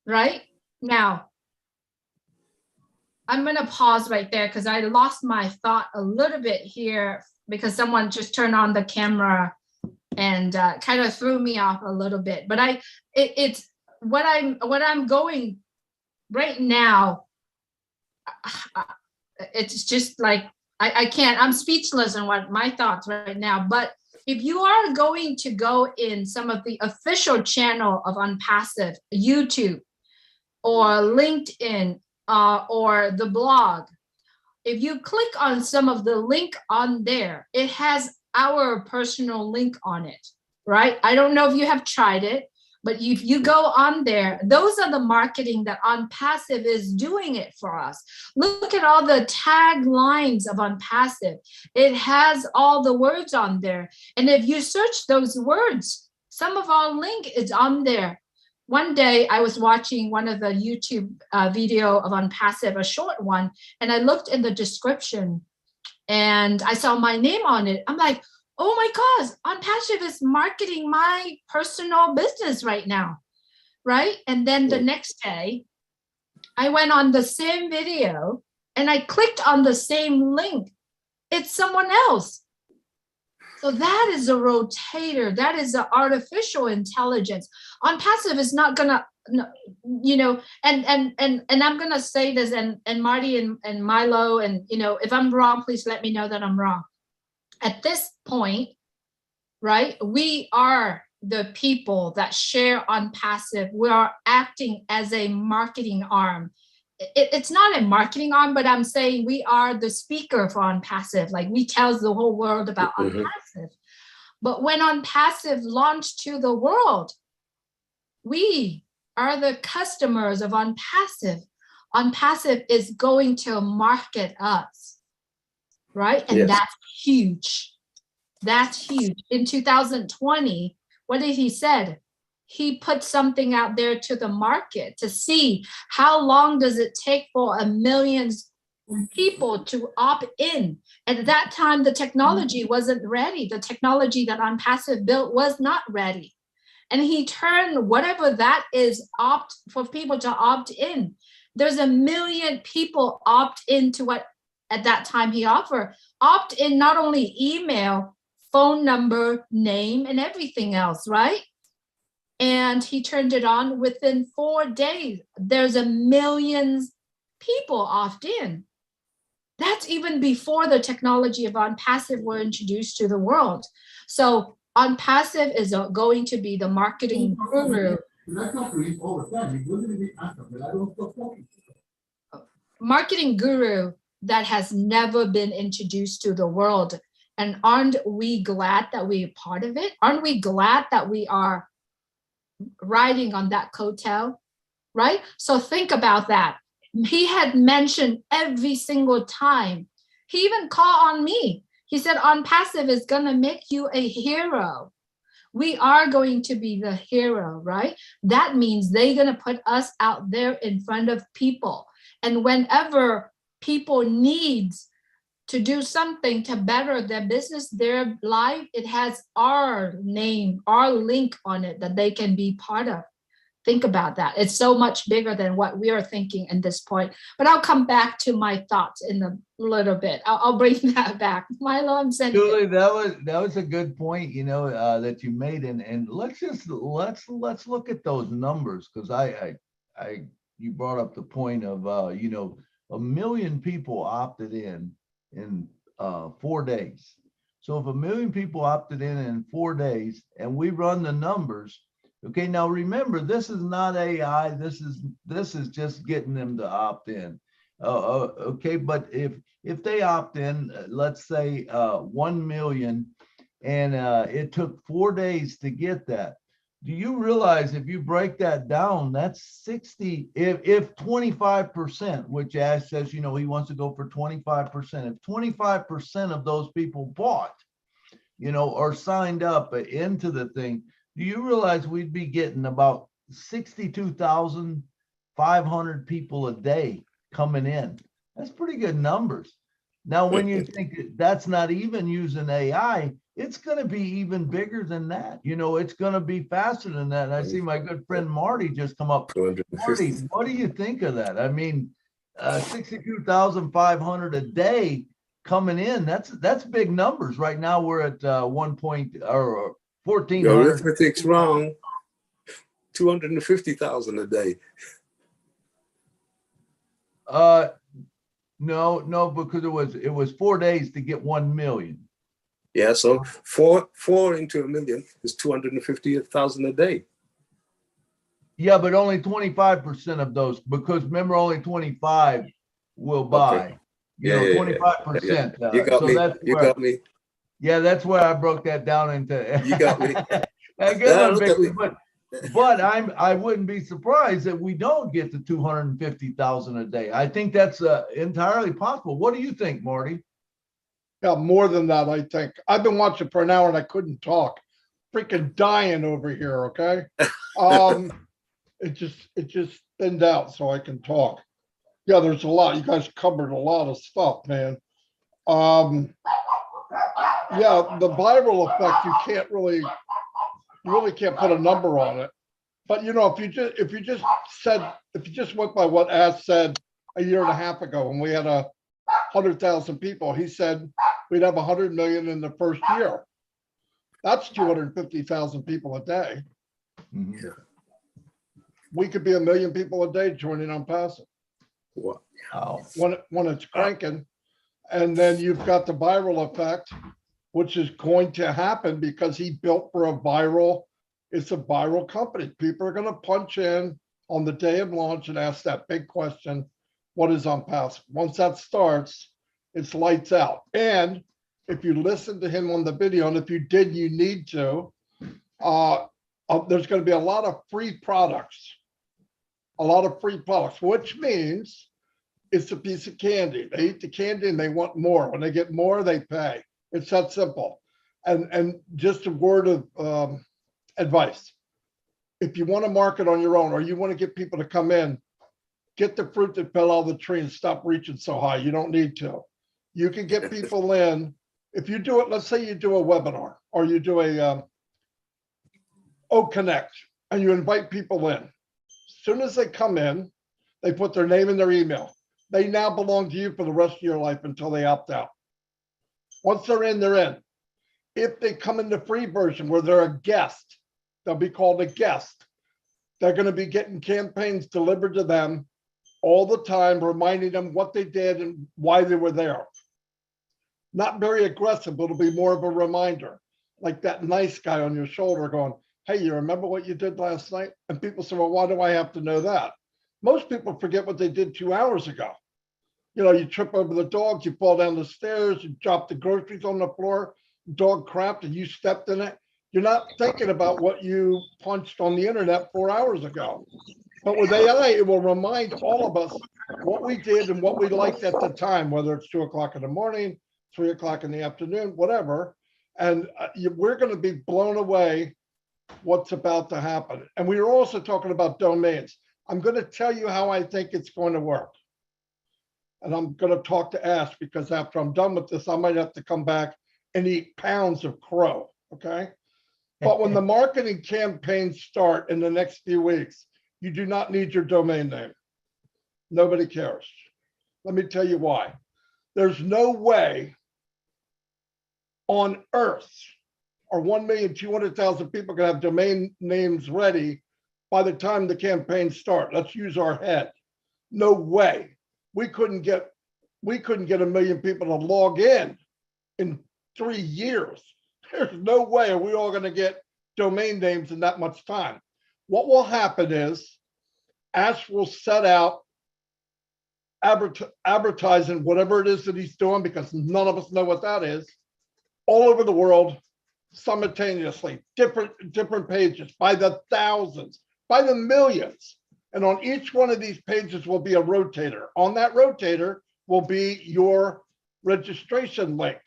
right? Now, I'm going to pause right there because I lost my thought a little bit here because someone just turned on the camera and kind of threw me off a little bit. But it's what I'm going right now. It's just like I can't. I'm speechless on what my thoughts right now. But if you are going to go in some of the official channel of ONPASSIVE, YouTube, or LinkedIn, or the blog, if you click on some of the link on there, it has our personal link on it, right? I don't know if you have tried it, but if you go on there, those are the marketing that ONPASSIVE is doing it for us. Look at all the taglines of ONPASSIVE. It has all the words on there. And if you search those words, some of our link is on there. One day I was watching one of the YouTube video of ONPASSIVE, a short one, and I looked in the description and I saw my name on it. I'm like, oh my gosh, ONPASSIVE is marketing my personal business right now, right? And then the next day I went on the same video and I clicked on the same link. It's someone else. So that is a rotator. That is an artificial intelligence. ONPASSIVE is not gonna, and I'm gonna say this, and Marty and Milo, and if I'm wrong, please let me know that I'm wrong. At this point, right, we are the people that share ONPASSIVE. We are acting as a marketing arm. It's not a marketing arm, but I'm saying we are the speaker for ONPASSIVE. Like, we tell the whole world about ONPASSIVE. But when ONPASSIVE launched to the world, we are the customers of ONPASSIVE. ONPASSIVE is going to market us, right? And that's huge. That's huge. In 2020, what did he said? He put something out there to the market to see how long does it take for 1 million people to opt in. At that time, the technology wasn't ready. The technology that ONPASSIVE built was not ready. And he turned whatever that is for people to opt in. There's 1 million people opt into what at that time he offered. Opt in not only email, phone number, name, and everything else, right? and he turned it on. Within 4 days, there's a millions people opt in. That's even before the technology of ONPASSIVE were introduced to the world. So ONPASSIVE is going to be the marketing guru. Marketing guru that has never been introduced to the world. And aren't we glad that we're part of it? Aren't we glad that we are riding on that coattail, right? So think about that. He had mentioned every single time. He even called on me. He said, ONPASSIVE is going to make you a hero. We are going to be the hero, right? That means they're going to put us out there in front of people. And whenever people need to do something to better their business, their life, it has our name, our link on it that they can be part of. Think about that. It's so much bigger than what we are thinking at this point. But I'll come back to my thoughts in a little bit. I'll bring that back. Milo, I'm sending Julie, that was a good point, you know, that you made, and let's look at those numbers, because you brought up the point of you know, 1 million people opted in 4 days. So if 1 million people opted in 4 days, and we run the numbers. Okay, now remember, this is not AI. This is just getting them to opt in. Okay, but if they opt in, let's say 1 million, and it took 4 days to get that. Do you realize if you break that down, that's 60, if 25%, which Ash says, you know, he wants to go for 25%. If 25% of those people bought, you know, or signed up into the thing, do you realize we'd be getting about 62,500 people a day coming in? That's pretty good numbers. Now, when you think that's not even using AI, it's going to be even bigger than that. You know, it's going to be faster than that. And I see my good friend Marty just come up. Marty, what do you think of that? I mean, 62,500 a day coming in. That's big numbers. Right now, we're at 1.14. Your arithmetic's wrong. 250,000 a day. No, because it was 4 days to get 1 million. Yeah, so four into 1 million is 250,000 a day. Yeah, but only 25% of those, because remember, only 25 will buy. Okay. You know, 25%. You got so me. You got me. Yeah, that's where I broke that down into. You got me. But I wouldn't be surprised that we don't get to 250,000 a day. I think that's entirely possible. What do you think, Marty? Yeah, more than that, I think. I've been watching for an hour and I couldn't talk. Freaking dying over here, okay? It just thinned out so I can talk. Yeah, there's a lot. You guys covered a lot of stuff, man. Yeah, the viral effect, you really can't put a number on it. But you know, if you just went by what Ash said a year and a half ago when we had 100,000 people, he said we'd have 100 million in the first year. That's 250,000 people a day. Mm-hmm. We could be 1 million people a day joining ONPASSIVE. Wow. When it's cranking, and then you've got the viral effect, which is going to happen because he built for it's a viral company. People are going to punch in on the day of launch and ask that big question, what is ONPASSIVE? Once that starts, it's lights out. And if you listen to him on the video, and if you did, you need to, there's going to be a lot of free products, which means it's a piece of candy. They eat the candy and they want more. When they get more, they pay. It's that simple. And just a word of advice. If you want to market on your own, or you want to get people to come in, get the fruit that fell out of the tree and stop reaching so high. You don't need to. You can get people in. If you do it, let's say you do a webinar, or you do a Connect, and you invite people in. As soon as they come in, they put their name and their email. They now belong to you for the rest of your life until they opt out. Once they're in, they're in. If they come in the free version where they're a guest, They'll be called a guest. They're going to be getting campaigns delivered to them all the time, reminding them what they did and why they were there. Not very aggressive, but it'll be more of a reminder, like that nice guy on your shoulder going, hey, you remember what you did last night? And people say, well, why do I have to know that? Most people forget what they did 2 hours ago. You know, you trip over the dog, you fall down the stairs, you drop the groceries on the floor, dog crapped and you stepped in it. You're not thinking about what you punched on the internet 4 hours ago. But with AI, it will remind all of us what we did and what we liked at the time, whether it's 2 o'clock in the morning, 3 o'clock in the afternoon, whatever. And we're going to be blown away what's about to happen. And we were also talking about domains. I'm going to tell you how I think it's going to work. And I'm going to talk to Ash because after I'm done with this, I might have to come back and eat pounds of crow. Okay. But when the marketing campaigns start in the next few weeks, you do not need your domain name. Nobody cares. Let me tell you why. There's no way on earth or 1,200,000 people can have domain names ready by the time the campaigns start. Let's use our head. No way. We couldn't get 1 million people to log in 3 years. There's no way are we all going to get domain names in that much time. What will happen is Ash will set out advertising whatever it is that he's doing, because none of us know what that is, all over the world simultaneously, different pages by the thousands, by the millions. And on each one of these pages will be a rotator. On that rotator will be your registration link.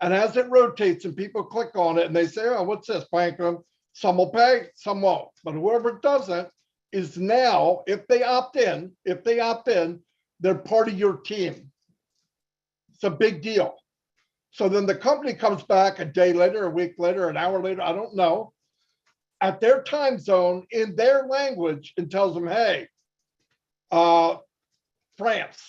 And as it rotates and people click on it and they say, oh, what's this? Bankum. Some will pay, some won't. But whoever doesn't is now, if they opt in, they're part of your team. It's a big deal. So then the company comes back a day later, a week later, an hour later, I don't know, at their time zone in their language and tells them, hey, France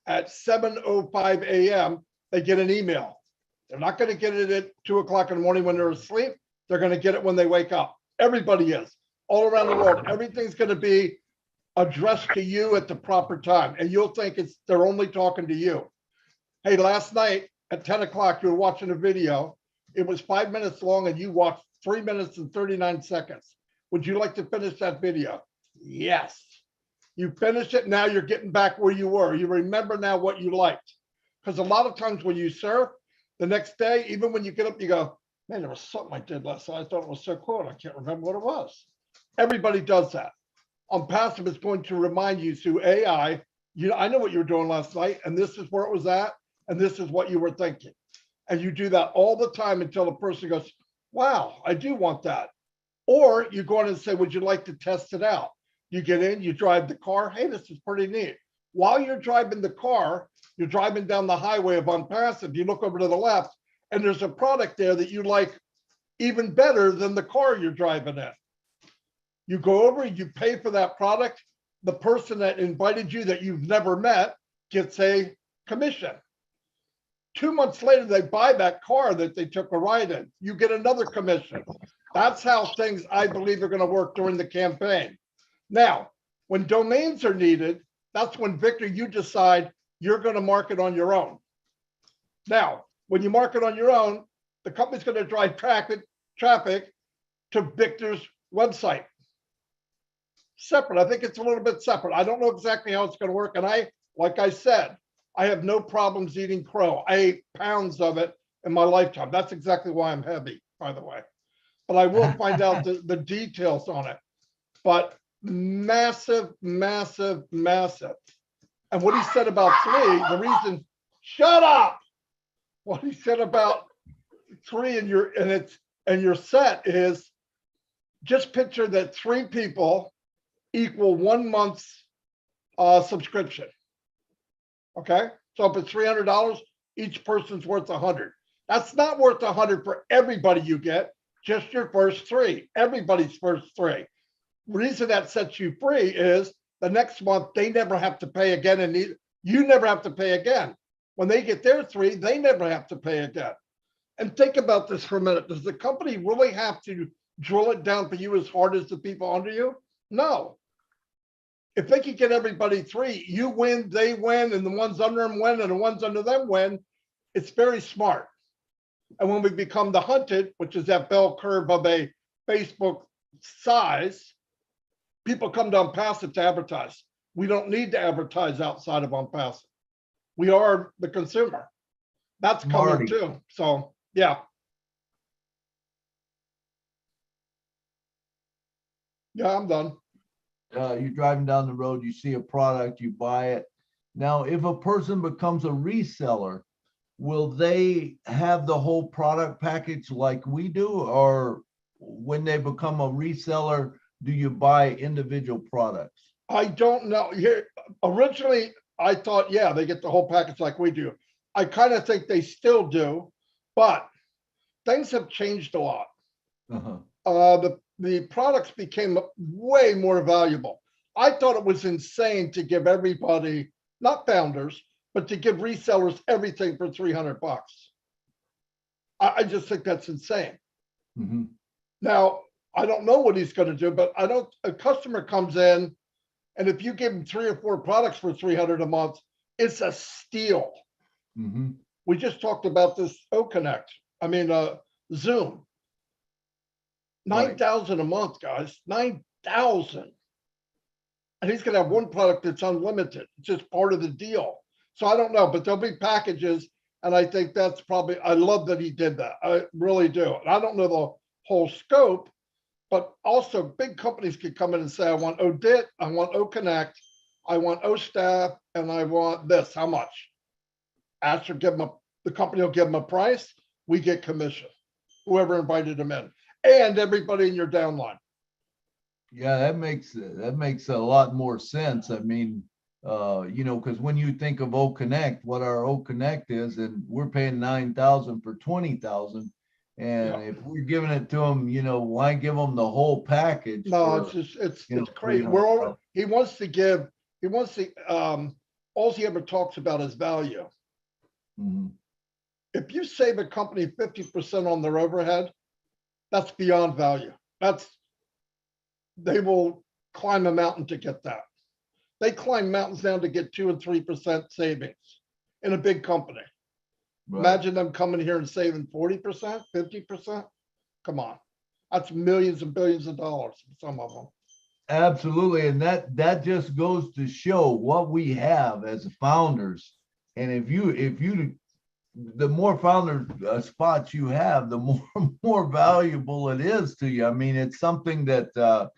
at 7:05 a.m., they get an email. They're not going to get it at 2 o'clock in the morning when they're asleep. They're going to get it when they wake up. Everybody is. All around the world, everything's going to be addressed to you at the proper time. And you'll think they're only talking to you. Hey, last night at 10 o'clock, you were watching a video. It was 5 minutes long and you watched 3 minutes and 39 seconds. Would you like to finish that video? Yes. You finished it. Now you're getting back where you were. You remember now what you liked. Because a lot of times when you surf, the next day, even when you get up, you go, man, there was something I did last night. I thought it was so cool. And I can't remember what it was. Everybody does that. ONPASSIVE is going to remind you through AI, I know what you were doing last night, and this is where it was at, and this is what you were thinking. And you do that all the time until the person goes, wow, I do want that. Or you go in and say, would you like to test it out? You get in, you drive the car. Hey, this is pretty neat. While you're driving the car, you're driving down the highway of ONPASSIVE, you look over to the left, and there's a product there that you like even better than the car you're driving in. You go over, you pay for that product. The person that invited you that you've never met gets a commission. 2 months later, they buy that car that they took a ride in. You get another commission. That's how things, I believe, are going to work during the campaign. Now, when domains are needed, that's when, Victor, you decide you're going to market on your own. Now, when you market on your own, the company's going to drive traffic to Victor's website. Separate. I think it's a little bit separate. I don't know exactly how it's going to work. And like I said, I have no problems eating crow. I ate pounds of it in my lifetime. That's exactly why I'm heavy, by the way. But I will find out the details on it. But massive, massive, massive. And what he said about 3, the reason, shut up. What he said about 3 and your set is, just picture that 3 people equal 1 month's subscription. Okay, so if it's $300, each person's worth 100. That's not worth 100 for everybody you get, just your first 3, everybody's first 3. Reason that sets you free is the next month they never have to pay again, and you never have to pay again. When they get their 3, they never have to pay again. And think about this for a minute. Does the company really have to drill it down for you as hard as the people under you? No. If they could get everybody 3, you win, they win, and the ones under them win, and the ones under them win, it's very smart. And when we become the hunted, which is that bell curve of a Facebook size, people come to ONPASSIVE to advertise. We don't need to advertise outside of ONPASSIVE. We are the consumer. That's coming Marty. too. So, yeah. Yeah, I'm done. You're driving down the road, you see a product, you buy it. Now, if a person becomes a reseller, will they have the whole product package like we do? Or when they become a reseller, do you buy individual products? I don't know. Here, originally, I thought, yeah, they get the whole package like we do. I kind of think they still do, but things have changed a lot. The products became way more valuable. I thought it was insane to give everybody, not founders, but to give resellers everything for $300. I just think that's insane. Now, I don't know what he's going to do, but a customer comes in, and if you give him 3 or 4 products for $300 a month, it's a steal. We just talked about this Zoom. 9,000 a month, guys, 9,000. And he's going to have one product that's unlimited. It's just part of the deal. So I don't know, but there'll be packages. And I think that's probably, I love that he did that. I really do. And I don't know the whole scope, but also big companies could come in and say, I want ODIT, I want OConnect, I want OStaff, and I want this. How much? Ask or give them the company will give them a price. We get commission, whoever invited them in, and everybody in your downline. Yeah, that makes a lot more sense. I mean, because when you think of OConnect, what our OConnect is, and we're paying 9,000 for 20,000, and if we're giving it to them, why give them the whole package? No, it's crazy. He wants to all he ever talks about is value. If you save a company 50% on their overhead, that's beyond value. They will climb a mountain to get that. They climb mountains down to get 2 and 3% savings in a big company. Right. Imagine them coming here and saving 40%, 50%. Come on, that's millions and billions of dollars for some of them. Absolutely, and that just goes to show what we have as founders. And if you the more founder spots you have, the more valuable it is to you. I mean, it's something that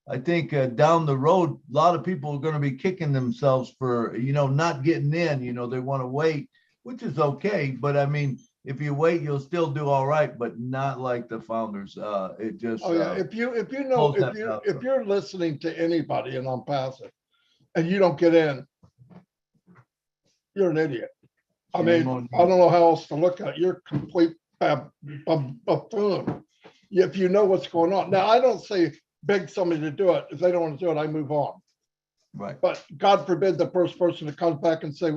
I think down the road, a lot of people are going to be kicking themselves for, not getting in. They want to wait, which is okay. But I mean, if you wait, you'll still do all right, but not like the founders. It just if you're listening to anybody in ONPASSIVE and you don't get in, you're an idiot. I mean, I don't know how else to look at it. You're a complete buffoon if you know what's going on. Now, I don't say beg somebody to do it. If they don't want to do it, I move on. Right. But God forbid the first person that comes back and say,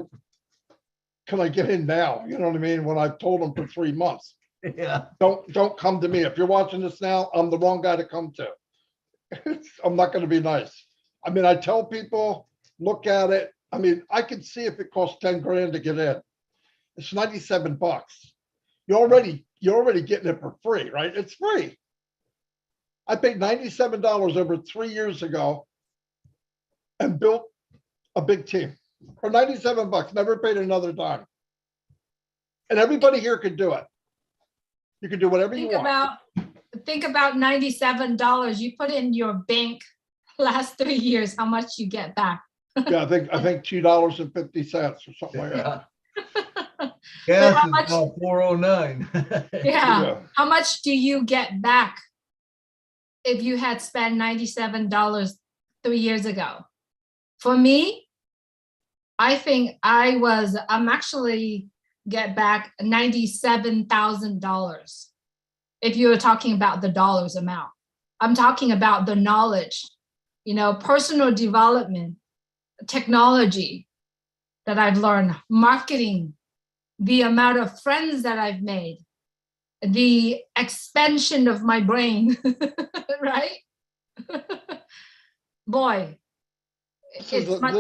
can I get in now? You know what I mean? When I've told them for 3 months. Yeah. Don't come to me. If you're watching this now, I'm the wrong guy to come to. I'm not going to be nice. I mean, I tell people, look at it. I mean, I can see if it costs 10 grand to get in. It's $97. You're already getting it for free, right? It's free. I paid $97 over 3 years ago and built a big team for $97. Never paid another dime. And everybody here could do it. You can do whatever you want. Think about $97. You put in your bank last 3 years, how much you get back? Yeah, I think $2.50 or something like that. Gas is about $4.09. Yeah. How much do you get back if you had spent $97 3 years ago? For me, I think I'm actually get back $97,000. If you're talking about the dollars amount, I'm talking about the knowledge, personal development, technology that I've learned, marketing, the amount of friends that I've made. the expansion of my brain, right? Boy, it's much.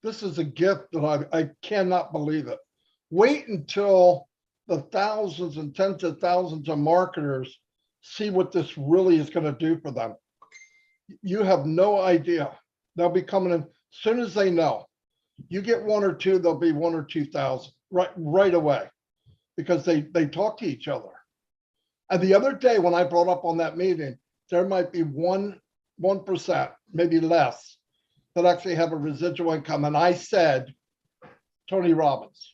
This is a gift that I cannot believe it. Wait until the thousands and tens of thousands of marketers see what this really is going to do for them. You have no idea. They'll be coming in as soon as they know. You get one or two, there'll be 1 or 2,000 right away, because they talk to each other. And the other day when I brought up on that meeting, there might be 1%, maybe less, that actually have a residual income. And I said, Tony Robbins.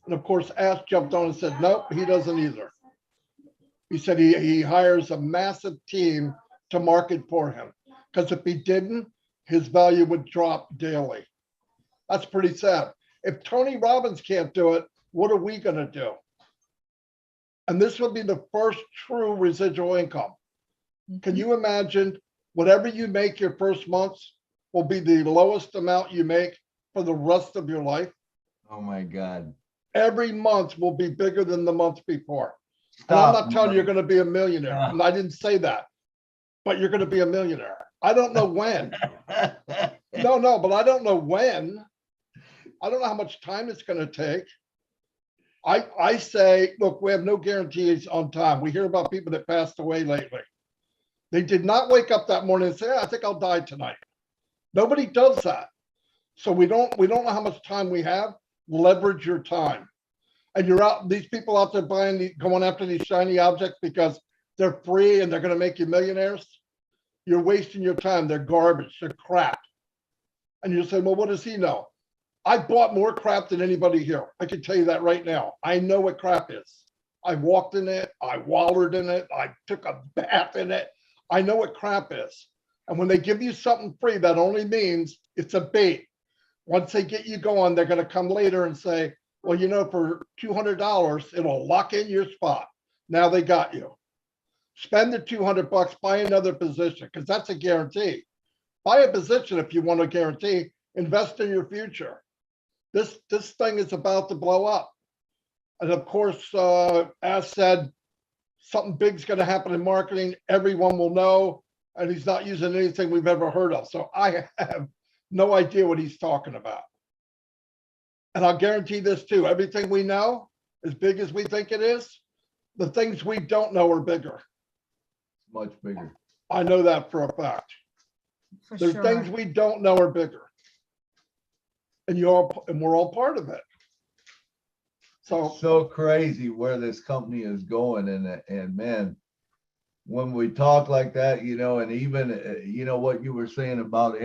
And of course, Ash jumped on and said, nope, he doesn't either. He said he hires a massive team to market for him, because if he didn't, his value would drop daily. That's pretty sad. If Tony Robbins can't do it, what are we going to do? And this will be the first true residual income. Can you imagine whatever you make your first months will be the lowest amount you make for the rest of your life? Oh my God. Every month will be bigger than the month before. And I'm not telling you you're going to be a millionaire. Yeah. And I didn't say that, but you're going to be a millionaire. I don't know when. No, but I don't know when. I don't know how much time it's going to take. I say, look, we have no guarantees on time. We hear about people that passed away lately. They did not wake up that morning and say, I think I'll die tonight. Nobody does that. So we don't know how much time we have. Leverage your time. And you're out, these people out there going after these shiny objects because they're free and they're going to make you millionaires. You're wasting your time. They're garbage. They're crap. And you say, well, what does he know? I bought more crap than anybody here. I can tell you that right now. I know what crap is. I walked in it. I wallered in it. I took a bath in it. I know what crap is. And when they give you something free, that only means it's a bait. Once they get you going, they're going to come later and say, well, you know, for $200, it'll lock in your spot. Now they got you. Spend the $200, buy another position, because that's a guarantee. Buy a position if you want a guarantee. Invest in your future. This thing is about to blow up. And of course, as said, something big's going to happen in marketing. Everyone will know, and he's not using anything we've ever heard of. So I have no idea what he's talking about. And I'll guarantee this too. Everything we know, as big as we think it is, the things we don't know are bigger. Much bigger. I know that for a fact. There's things we don't know are bigger. And we're all part of it. So crazy where this company is going, and man, when we talk like that, you know, and even you know what you were saying about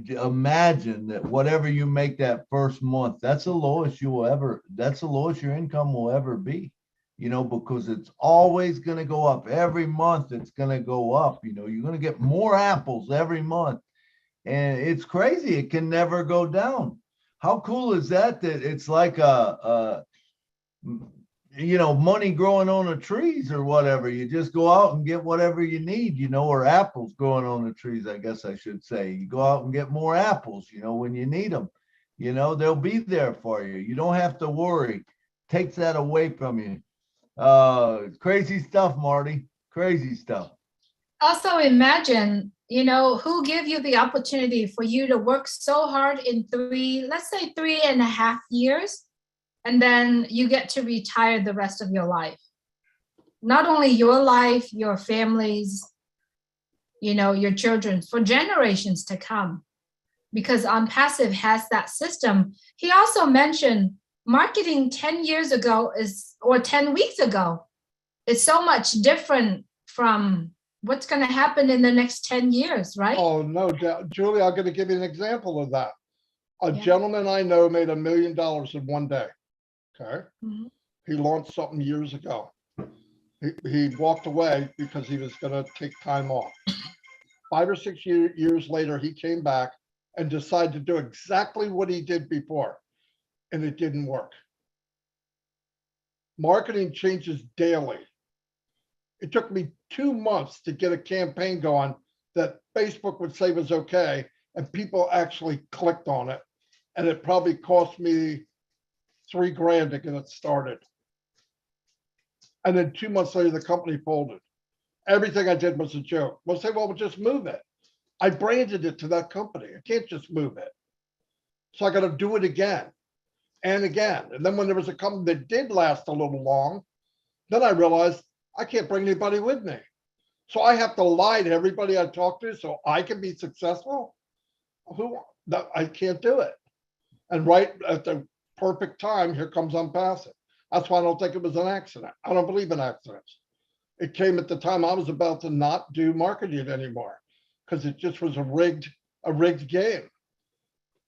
imagine that whatever you make that first month, that's the lowest that's the lowest your income will ever be, you know, because it's always going to go up. Every month it's going to go up. You know, you're going to get more apples every month. And it's crazy. It can never go down. How cool is that? That it's like you know, money growing on the trees or whatever. You just go out and get whatever you need, you know, or apples growing on the trees, I guess I should say. You go out and get more apples, you know, when you need them. You know, they'll be there for you. You don't have to worry. Takes that away from you. Crazy stuff, Marty. Crazy stuff. Also imagine, you know, who gave you the opportunity for you to work so hard in let's say 3.5 years, and then you get to retire the rest of your life. Not only your life, your families, you know, your children, for generations to come, because ONPASSIVE has that system. He also mentioned marketing 10 years ago or 10 weeks ago is so much different from what's going to happen in the next 10 years, right? Oh, no, Julie, I'm going to give you an example of that. A gentleman I know made $1 million in one day. Okay. Mm-hmm. He launched something years ago. He walked away because he was going to take time off. 5 or 6 years later, he came back and decided to do exactly what he did before, and it didn't work. Marketing changes daily. It took me 2 months to get a campaign going that Facebook would say was okay, and people actually clicked on it. And it probably cost me $3,000 to get it started. And then 2 months later, the company folded. Everything I did was a joke. We'll say, well, we'll just move it. I branded it to that company. I can't just move it. So I got to do it again and again. And then when there was a company that did last a little long, then I realized I can't bring anybody with me. So I have to lie to everybody I talk to so I can be successful. I can't do it. And right at the perfect time, here comes ONPASSIVE. That's why I don't think it was an accident. I don't believe in accidents. It came at the time I was about to not do marketing anymore because it just was a rigged game.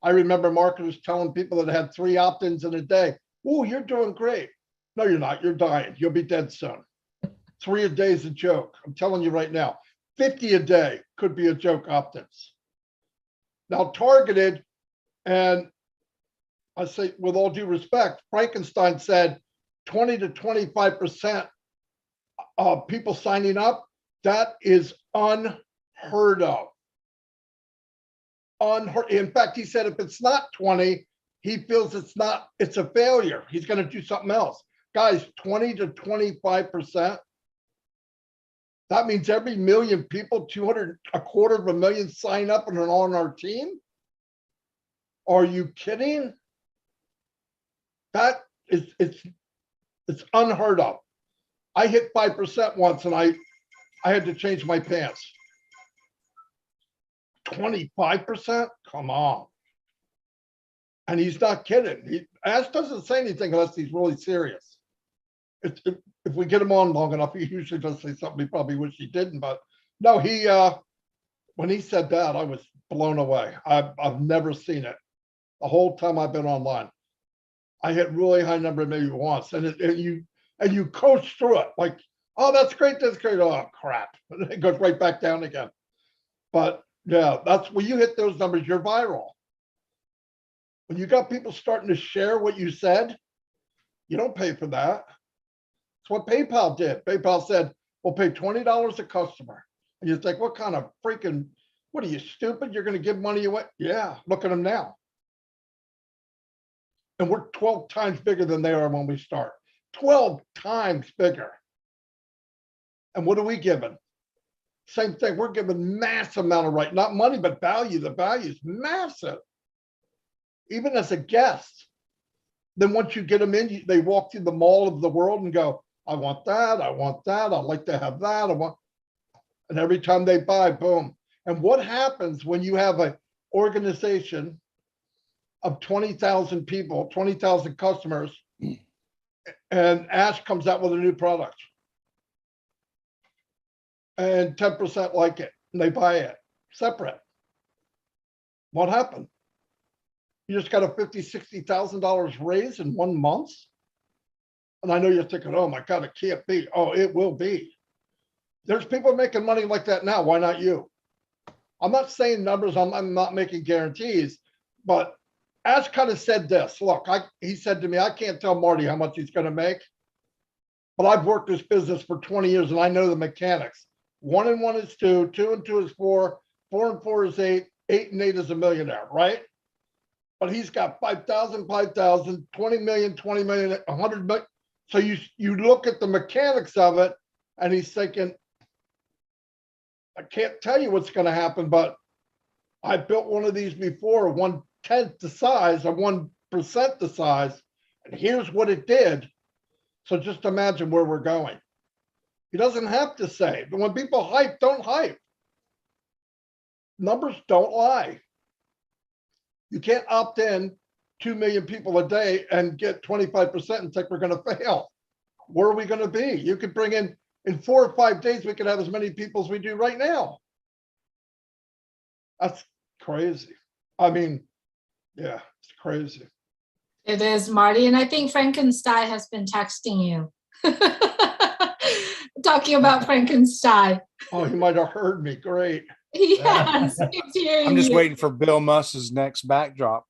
I remember marketers telling people that had 3 opt-ins in a day, "Oh, you're doing great." No, you're not. You're dying. You'll be dead soon. 3 a day is a joke. I'm telling you right now, 50 a day could be a joke opt-ins. Now targeted, and I say with all due respect, Frankenstein said 20 to 25% of people signing up. That is unheard of. In fact, he said if it's not 20, he feels it's a failure. He's going to do something else. Guys, 20 to 25%. That means every million people, 250,000 sign up and are on our team. Are you kidding? That is, it's unheard of. I hit 5% once and I had to change my pants. 25%? Come on. And he's not kidding. Ash doesn't say anything unless he's really serious. If we get him on long enough, he usually does say something he probably wish he didn't. But no, when he said that, I was blown away. I've never seen it the whole time I've been online. I hit really high number maybe once, and you coach through it like, oh, that's great, that's great. Oh crap, and it goes right back down again. But yeah, that's when you hit those numbers, you're viral. When you got people starting to share what you said, you don't pay for that. That's what PayPal did. PayPal said, we'll pay $20 a customer. And you think, what kind of freaking, what are you, stupid? You're going to give money away? Yeah, look at them now. And we're 12 times bigger than they are when we start. 12 times bigger. And what are we giving? Same thing. We're giving massive amount of right, not money, but value. The value is massive. Even as a guest. Then once you get them in, they walk through the mall of the world and go, I want that. I want that. I'd like to have that. And every time they buy, boom. And what happens when you have an organization of 20,000 people, 20,000 customers, and Ash comes out with a new product and 10% like it and they buy it separate? What happened? You just got a $50,000, $60,000 raise in 1 month? And I know you're thinking, oh my God, it can't be. Oh, it will be. There's people making money like that now. Why not you? I'm not saying numbers. I'm not making guarantees, but Ash kind of said this. Look, he said to me, I can't tell Marty how much he's going to make, but I've worked this business for 20 years and I know the mechanics. 1 and 1 is 2, 2 and 2 is 4, 4 and 4 is 8, 8 and 8 is a millionaire, right? But he's got 5,000, 5,000, 20 million, 20 million, 100 million. So you look at the mechanics of it and he's thinking, I can't tell you what's going to happen, but I built one of these before, 1/10 the size or 1% the size, and here's what it did. So just imagine where we're going. He doesn't have to say, but when people hype, don't hype. Numbers don't lie. You can't opt in 2 million people a day and get 25% and think we're going to fail. Where are we going to be? You could bring in 4 or 5 days, we could have as many people as we do right now. That's crazy. I mean, yeah, it's crazy. It is, Marty. And I think Frankenstein has been texting you. Talking about Frankenstein. Oh, he might have heard me. Great. Yes, he's hearing I'm just you. waiting for Bill Muss's next backdrop.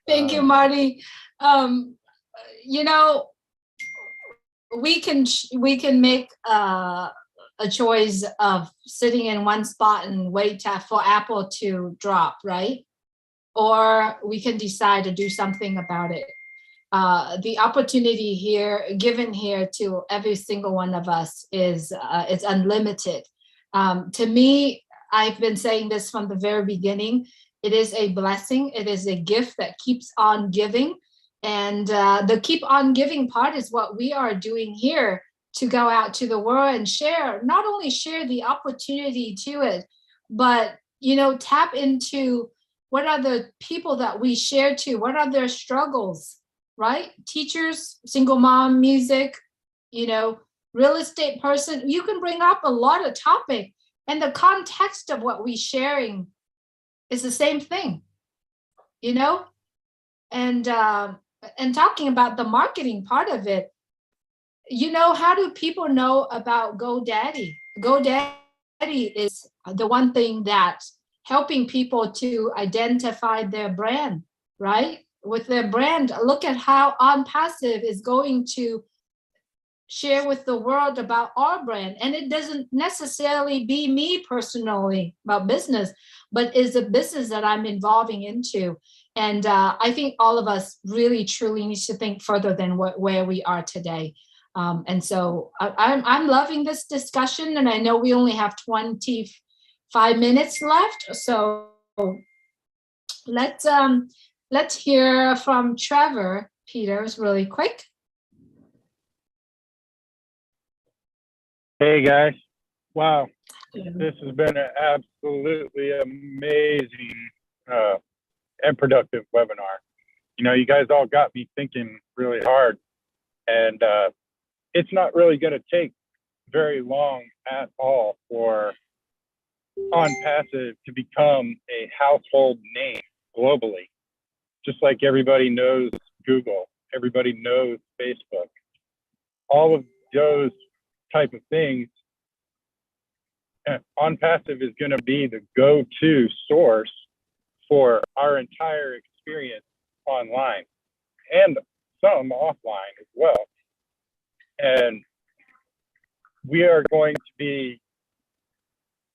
Thank you, Marty. You know, we can make a choice of sitting in one spot and wait for Apple to drop, right? Or we can decide to do something about it. the opportunity here, given here to every single one of us is unlimited. To me, I've been saying this from the very beginning. It is a blessing. It is a gift that keeps on giving. And the keep on giving part is what we are doing here, to go out to the world and share, not only share the opportunity to it, but, you know, tap into what are the people that we share to, what are their struggles, right? Teachers, single mom, music, you know, real estate person. You can bring up a lot of topic, and the context of what we're sharing is the same thing, you know? And talking about the marketing part of it, you know, how do people know about GoDaddy? GoDaddy is the one thing that's helping people to identify their brand, right? With their brand, look at how ONPASSIVE is going to share with the world about our brand. And it doesn't necessarily be me personally about business, but is a business that I'm involving into. And I think all of us really, truly need to think further than where we are today. And so I'm loving this discussion, and I know we only have 25 minutes left. So let's hear from Trevor Peters really quick. Hey guys, wow, this has been an absolutely amazing and productive webinar. You know, you guys all got me thinking really hard, and it's not really going to take very long at all for ONPASSIVE to become a household name globally. Just like everybody knows Google, everybody knows Facebook, all of those type of things. ONPASSIVE is going to be the go-to source for our entire experience online and some offline as well. And we are going to be,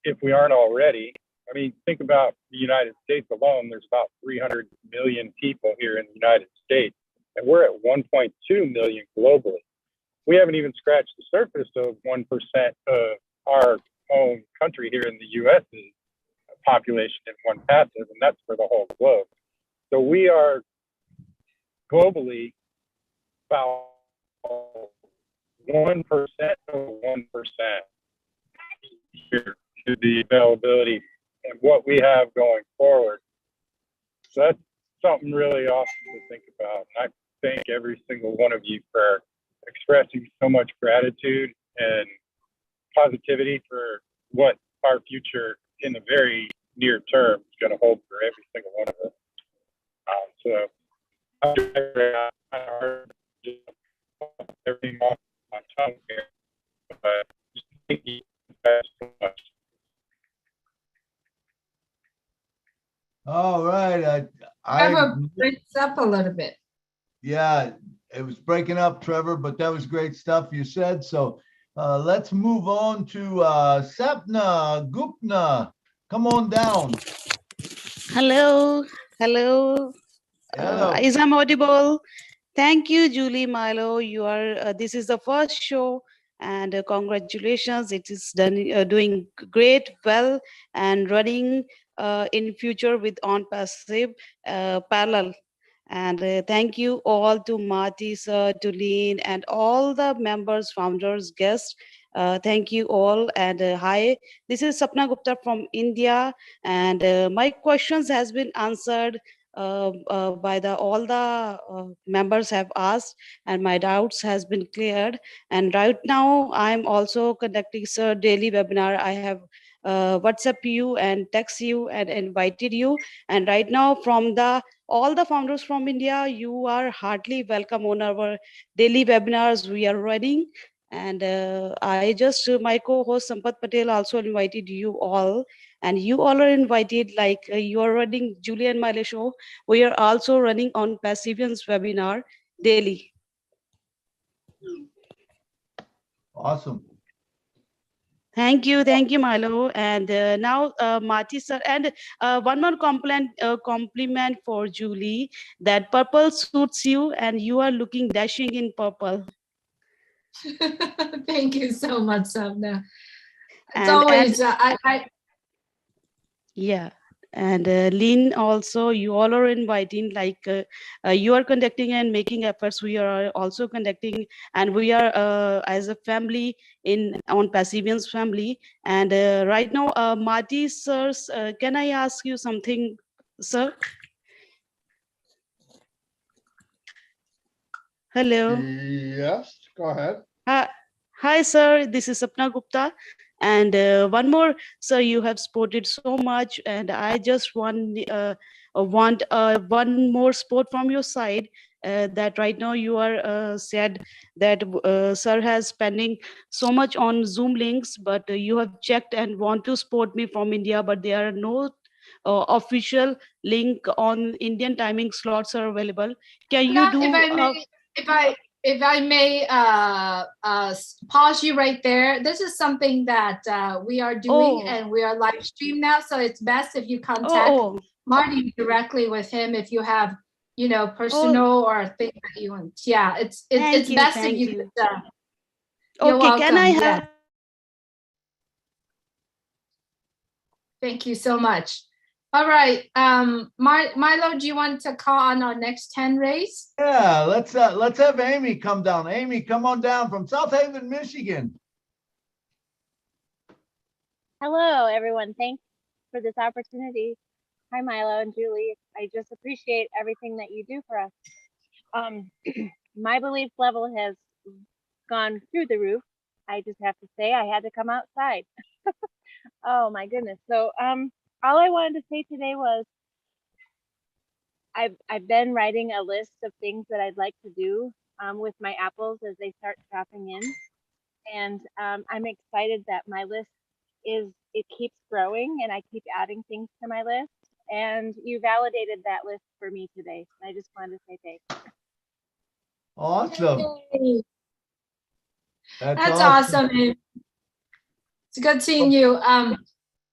if we aren't already, I mean, think about the United States alone. There's about 300 million people here in the United States, and we're at 1.2 million globally. We haven't even scratched the surface of 1% of our own country here in the U.S.'s population in ONPASSIVE, and that's for the whole globe. So we are globally about 1% of 1% here to the availability and what we have going forward. So that's something really awesome to think about. And I thank every single one of you for expressing so much gratitude and positivity for what our future in the very near term is going to hold for every single one of us. So I'm just everything off my tongue here, but just thank you guys so much. All right. Trevor breaks up a little bit. Yeah, it was breaking up, Trevor, but that was great stuff you said. So let's move on to Sapna Gupna. Come on down. Hello. Hello. Is I'm audible? Thank you, Julie, Milo. You are. This is the first show, and congratulations. It is doing great, well, and running in future with ONPASSIVE parallel. And thank you all to Marty, sir, to Lean, and all the members, founders, guests. Thank you all. And hi, this is Sapna Gupta from India. And my questions has been answered by all the members have asked, and my doubts has been cleared. And right now, I'm also conducting a daily webinar. I have WhatsApp you and text you and invited you. And right now, from all the founders from India, you are heartily welcome on our daily webinars we are running. And my co-host Sampath Patel also invited you all, and you all are invited. Like you are running Julie and Milo show, we are also running ONPASSIVE's webinar daily. Awesome. Thank you, Milo. And now, Marty sir, and one more compliment for Julie, that purple suits you, and you are looking dashing in purple. Thank you so much, Savna. It's And always, yeah. And Lynn, also, you all are inviting, like you are conducting and making efforts. We are also conducting, and we are as a family in on Passivians family. And right now, Marty, sirs, can I ask you something, sir? Hello. Yes, go ahead. Hi, sir. This is Sapna Gupta. And one more, sir, you have supported so much, and I just want one more support from your side. That right now you are said that sir has spending so much on Zoom links, but you have checked and want to support me from India, but there are no official link on Indian timing slots are available. Can you do? If I may pause you right there. This is something that we are doing, and we are live stream now. So it's best if you contact Marty directly with him if you have, you know, personal or thing that you want. Yeah, it's best if you could. You're welcome. Can I have? Thank you so much. All right, Milo, do you want to call on our next 10 race? Yeah, let's have Amy come down. Amy, come on down from South Haven, Michigan. Hello, everyone. Thanks for this opportunity. Hi, Milo and Julie. I just appreciate everything that you do for us. My belief level has gone through the roof. I just have to say I had to come outside. Oh my goodness. So all I wanted to say today was I've been writing a list of things that I'd like to do with my apples as they start dropping in. And I'm excited that my list it keeps growing, and I keep adding things to my list. And you validated that list for me today. I just wanted to say thanks. Awesome. Yay. That's awesome. It's good seeing you.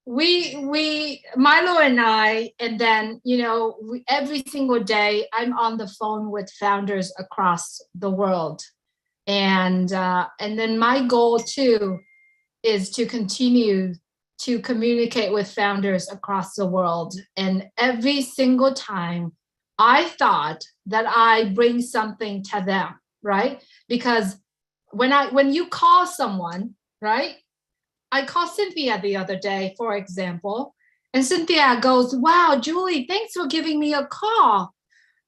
We Milo and I, and then, you know, every single day I'm on the phone with founders across the world, and then my goal too is to continue to communicate with founders across the world. And every single time I thought that I bring something to them, right? Because when you call someone, right? I called Cynthia the other day, for example, and Cynthia goes, wow, Julie, thanks for giving me a call.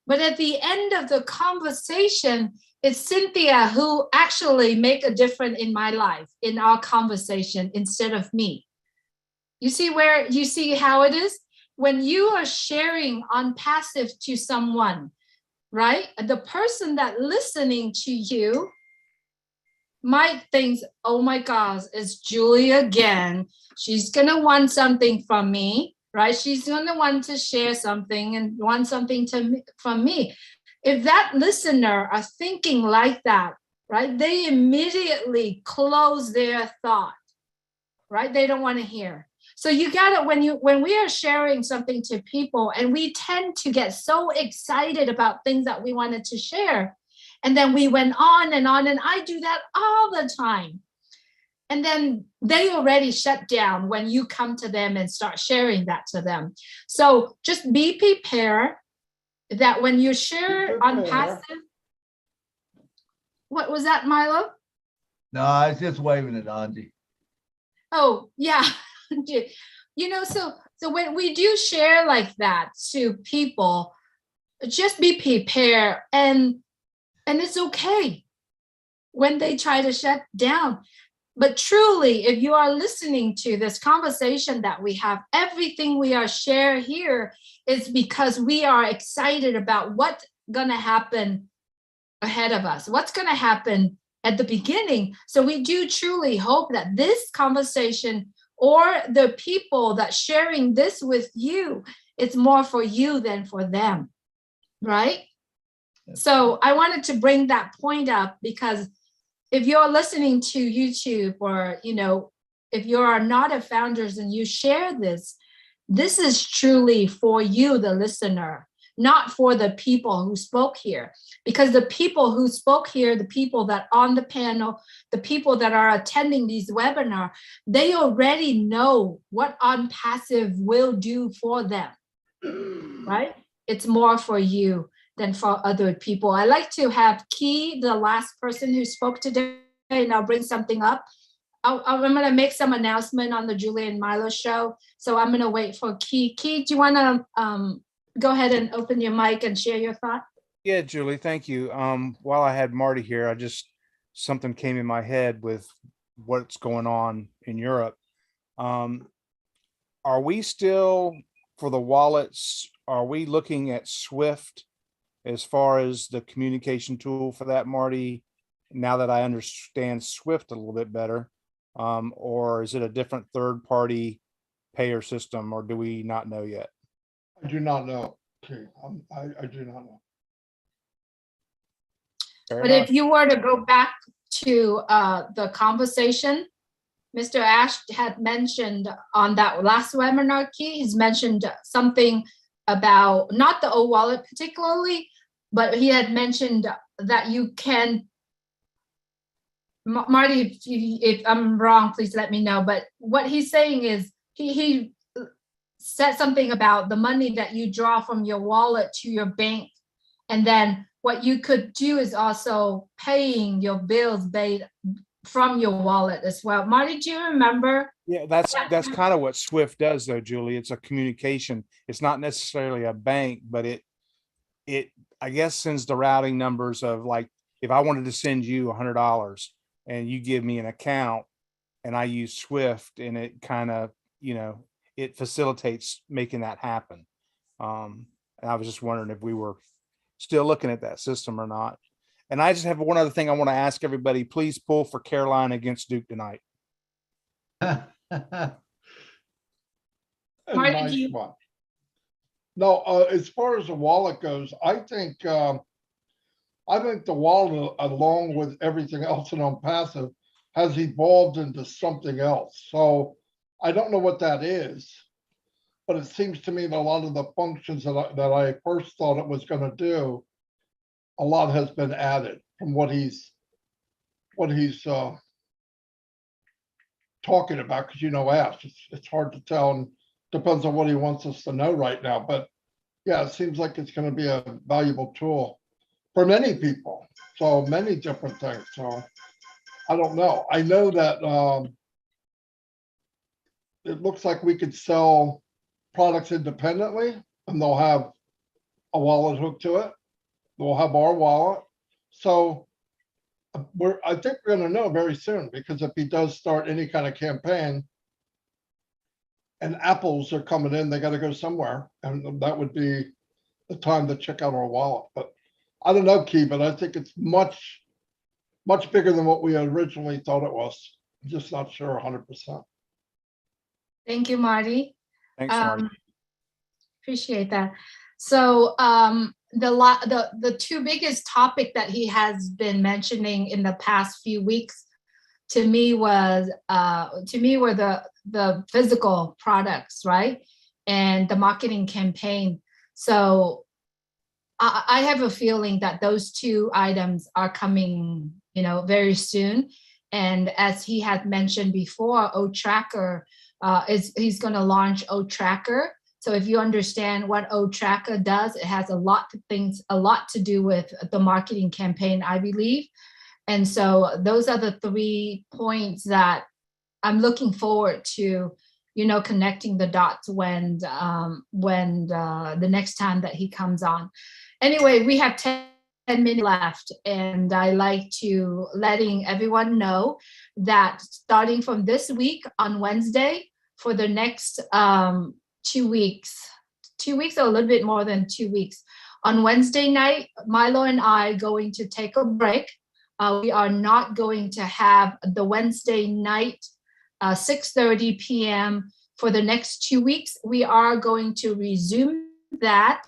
But at the end of the conversation, it's Cynthia who actually make a difference in my life, in our conversation, instead of me. You see how it is? When you are sharing on passive to someone, right? The person that listening to you might think, oh my gosh, it's Julie again. She's gonna want something from me, right? She's gonna want to share something and want something from me. If that listener are thinking like that, right? They immediately close their thought, right? They don't want to hear. So you gotta, when we are sharing something to people, and we tend to get so excited about things that we wanted to share, and then we went on, and I do that all the time. And then they already shut down when you come to them and start sharing that to them. So just be prepared that when you share on passive, what was that, Milo? No, I was just waving at Angie. Oh, yeah. You know, so when we do share like that to people, just be prepared, and it's okay when they try to shut down. But truly, if you are listening to this conversation that we have, everything we are sharing here is because we are excited about what's going to happen ahead of us, what's going to happen at the beginning. So we do truly hope that this conversation, or the people that sharing this with you, it's more for you than for them, right? So I wanted to bring that point up, because if you're listening to YouTube, or, you know, if you are not a founders and you share this, this is truly for you, the listener, not for the people who spoke here. Because the people who spoke here, the people that on the panel, the people that are attending these webinars, they already know what ONPASSIVE will do for them, right? It's more for you than for other people. I like to have Key, the last person who spoke today, and I'll bring something up. I'm going to make some announcement on the Julie and Milo show. So I'm going to wait for Key. Key, do you want to go ahead and open your mic and share your thought? Yeah, Julie, thank you. While I had Marty here, something came in my head with what's going on in Europe. Are we still, for the wallets, are we looking at Swift as far as the communication tool for that, Marty, now that I understand Swift a little bit better? Or is it a different third-party payer system, or do we not know yet? I do not know. Okay, I do not know. But if you were to go back to the conversation, Mr. Ash had mentioned on that last webinar, Key, he's mentioned something about not the O wallet particularly, but he had mentioned that you can, Marty, if I'm wrong, please let me know. But what he's saying is he said something about the money that you draw from your wallet to your bank. And then what you could do is also paying your bills based from your wallet as well. Marty, do you remember? Yeah, that's kind of what Swift does though, Julie. It's a communication. It's not necessarily a bank, but it I guess sends the routing numbers of, like, if I wanted to send you $100 and you give me an account and I use Swift, and it kind of, it facilitates making that happen. And I was just wondering if we were still looking at that system or not. And I just have one other thing I want to ask everybody. Please pull for Carolina against Duke tonight. A Marty, nice one. No, as far as the wallet goes, I think the wallet, along with everything else in ONPASSIVE, has evolved into something else. So I don't know what that is, but it seems to me that a lot of the functions that I first thought it was going to do, a lot has been added from what he's talking about. Because Ash, it's hard to tell, and depends on what he wants us to know right now. But yeah, it seems like it's going to be a valuable tool for many people. So many different things. So I don't know. I know that it looks like we could sell products independently, and they'll have a wallet hooked to it. We'll have our wallet. So I think we're going to know very soon, because if he does start any kind of campaign and apples are coming in, they got to go somewhere. And that would be the time to check out our wallet. But I don't know, Key, but I think it's much, much bigger than what we originally thought it was. I'm just not sure 100%. Thank you, Marty. Thanks, Marty. Appreciate that. So the two biggest topic that he has been mentioning in the past few weeks to me were the physical products, right? And the marketing campaign. So I have a feeling that those two items are coming, very soon. And as he had mentioned before, OTracker he's going to launch OTracker. So if you understand what OTracker does, it has a lot to do with the marketing campaign, I believe. And so those are the 3 points that I'm looking forward to, connecting the dots when the next time that he comes on. Anyway, we have 10 minutes left, and I like to letting everyone know that starting from this week on Wednesday for the next 2 weeks or a little bit more than 2 weeks, on Wednesday night, Milo and I going to take a break. We are not going to have the Wednesday night 6:30 p.m. for the next 2 weeks. We are going to resume that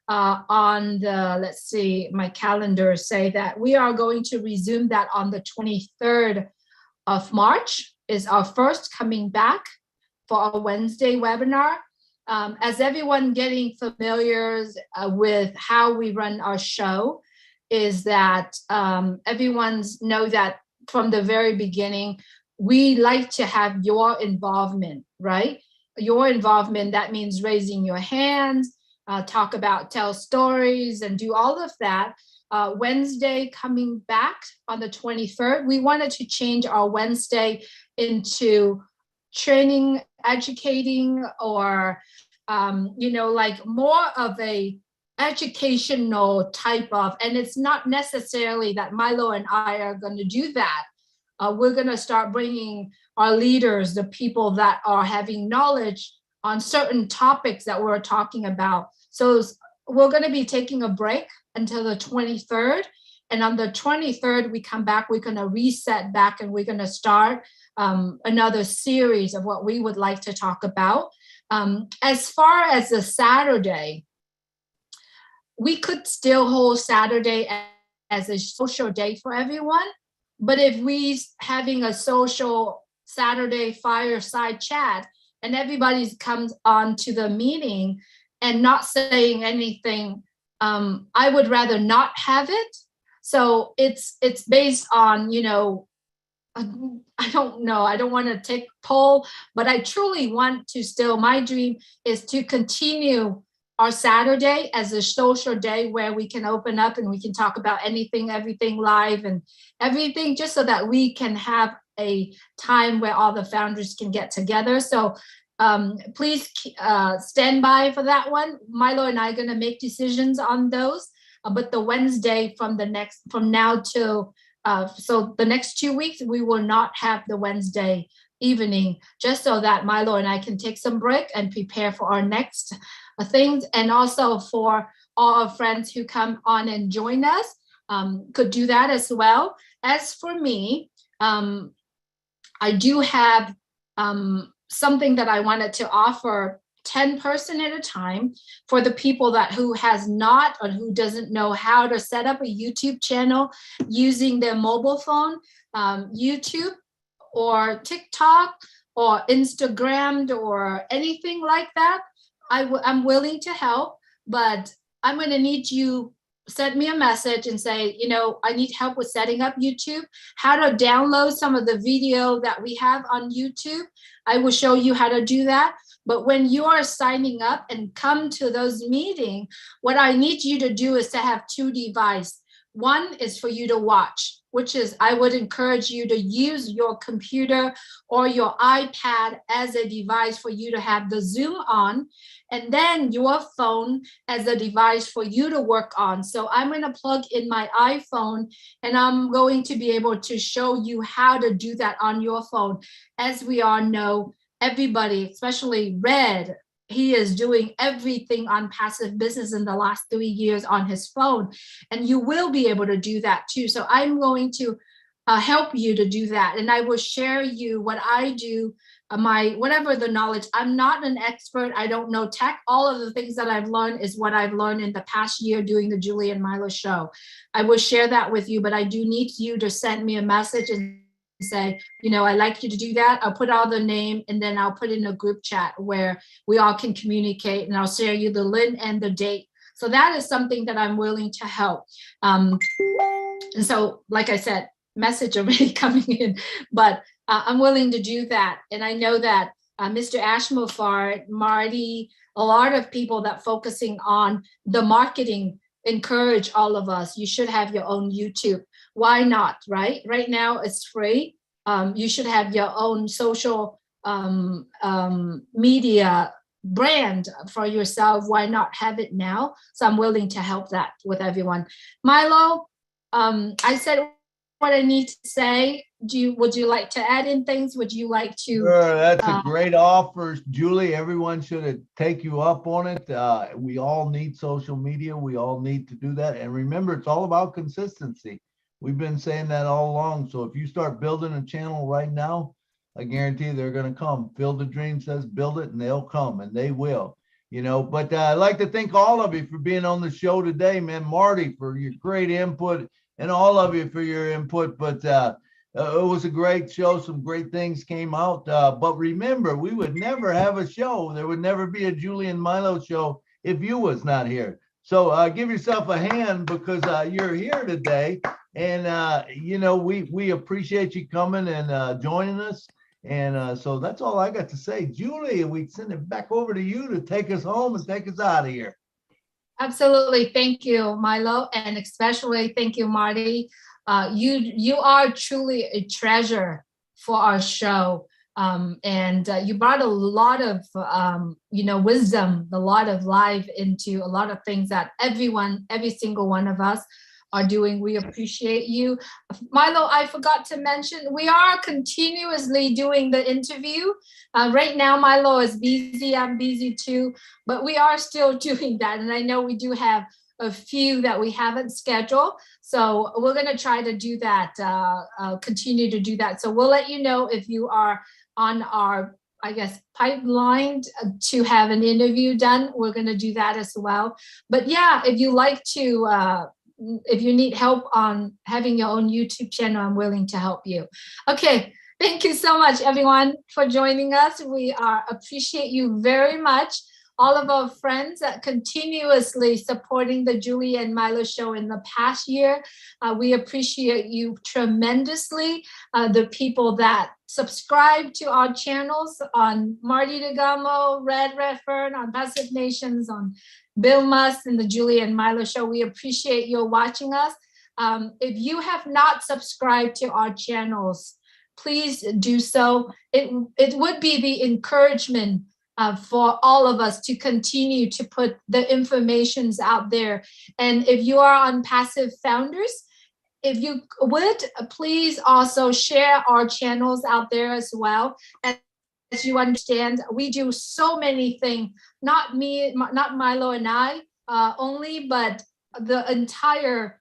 on the, let's see, my calendar say that we are going to resume that on the 23rd of March. is our first coming back for our Wednesday webinar. As everyone getting familiar with how we run our show, is that everyone's know that from the very beginning, we like to have your involvement, right? Your involvement, that means raising your hands, tell stories and do all of that. Wednesday coming back on the 23rd, we wanted to change our Wednesday into training, educating, or like more of a educational type of, and it's not necessarily that Milo and I are going to do that. We're going to start bringing our leaders, the people that are having knowledge on certain topics that we're talking about. So we're going to be taking a break until the 23rd. And on the 23rd, we come back, we're going to reset back, and we're going to start another series of what we would like to talk about. As far as the Saturday, we could still hold Saturday as a social day for everyone. But if we having a social Saturday fireside chat and everybody comes on to the meeting and not saying anything, I would rather not have it. So it's based on, I don't know, I don't want to take poll, but I truly want to still, my dream is to continue our Saturday as a social day where we can open up and we can talk about anything, everything live and everything, just so that we can have a time where all the founders can get together. So please stand by for that one. Milo and I are going to make decisions on those, but the Wednesday from now till so the next 2 weeks, we will not have the Wednesday evening, just so that Milo and I can take some break and prepare for our next things. And also for all our friends who come on and join us, could do that as well. As for me, I do have something that I wanted to offer 10 person at a time for the people who has not or who doesn't know how to set up a YouTube channel using their mobile phone. YouTube or TikTok or Instagram or anything like that, I'm willing to help, but I'm going to need you send me a message and say, I need help with setting up YouTube, how to download some of the video that we have on YouTube. I will show you how to do that. But when you are signing up and come to those meetings, what I need you to do is to have 2 devices. One is for you to watch, which is I would encourage you to use your computer or your iPad as a device for you to have the Zoom on, and then your phone as a device for you to work on. So I'm going to plug in my iPhone and I'm going to be able to show you how to do that on your phone. As we all know, everybody, especially Red, he is doing everything on passive business in the last 3 years on his phone, and you will be able to do that too. So I'm going to help you to do that, and I will share you what I do, whatever the knowledge. I'm not an expert. I don't know tech. All of the things that I've learned is what I've learned in the past year doing the Julie and Milo show. I will share that with you, but I do need you to send me a message and say, I'd like you to do that. I'll put all the name and then I'll put in a group chat where we all can communicate, and I'll share you the link and the date. So that is something that I'm willing to help. And so, like I said, message already coming in, but I'm willing to do that. And I know that Mr. Ashmofar, Marty, a lot of people that focusing on the marketing encourage all of us. You should have your own YouTube. Why not, right? Right now it's free. You should have your own social media brand for yourself. Why not have it now? So I'm willing to help that with everyone. Milo, I said what I need to say. Would you like to add in things? Would you like to? Sure, that's a great offer, Julie. Everyone should take you up on it. We all need social media. We all need to do that. And remember, it's all about consistency. We've been saying that all along. So if you start building a channel right now, I guarantee they're going to come. Field the Dream says build it, and they'll come, and they will. But I'd like to thank all of you for being on the show today, man. Marty, for your great input, and all of you for your input. But It was a great show. Some great things came out. But remember, we would never have a show. There would never be a Julie and Milo show if you was not here. So give yourself a hand because you're here today. And, we appreciate you coming and joining us. And so that's all I got to say. Julie, we send it back over to you to take us home and take us out of here. Absolutely. Thank you, Milo. And especially thank you, Marty. You are truly a treasure for our show. And you brought a lot of, wisdom, a lot of life into a lot of things that every single one of us are doing. We appreciate you. Milo, I forgot to mention, we are continuously doing the interview. Right now, Milo is busy, I'm busy too, but we are still doing that. And I know we do have a few that we haven't scheduled. So we're gonna try to do that, continue to do that. So we'll let you know if you are on our, I guess, pipeline to have an interview done. We're gonna do that as well. But yeah, if you like to, if you need help on having your own YouTube channel, I'm willing to help you. Okay, thank you so much, everyone, for joining us. We appreciate you very much. All of our friends that continuously supporting the Julie and Milo show in the past year. We appreciate you tremendously. The people that subscribe to our channels on Marty DeGamo, Red Redfern, on Passive Nations, on Bill Musk and the Julie and Milo show. We appreciate you watching us. If you have not subscribed to our channels, please do so. It would be the encouragement for all of us to continue to put the informations out there. And if you are on Passive Founders, if you would, please also share our channels out there as well. And as you understand, we do so many things, not me, not Milo and I only, but the entire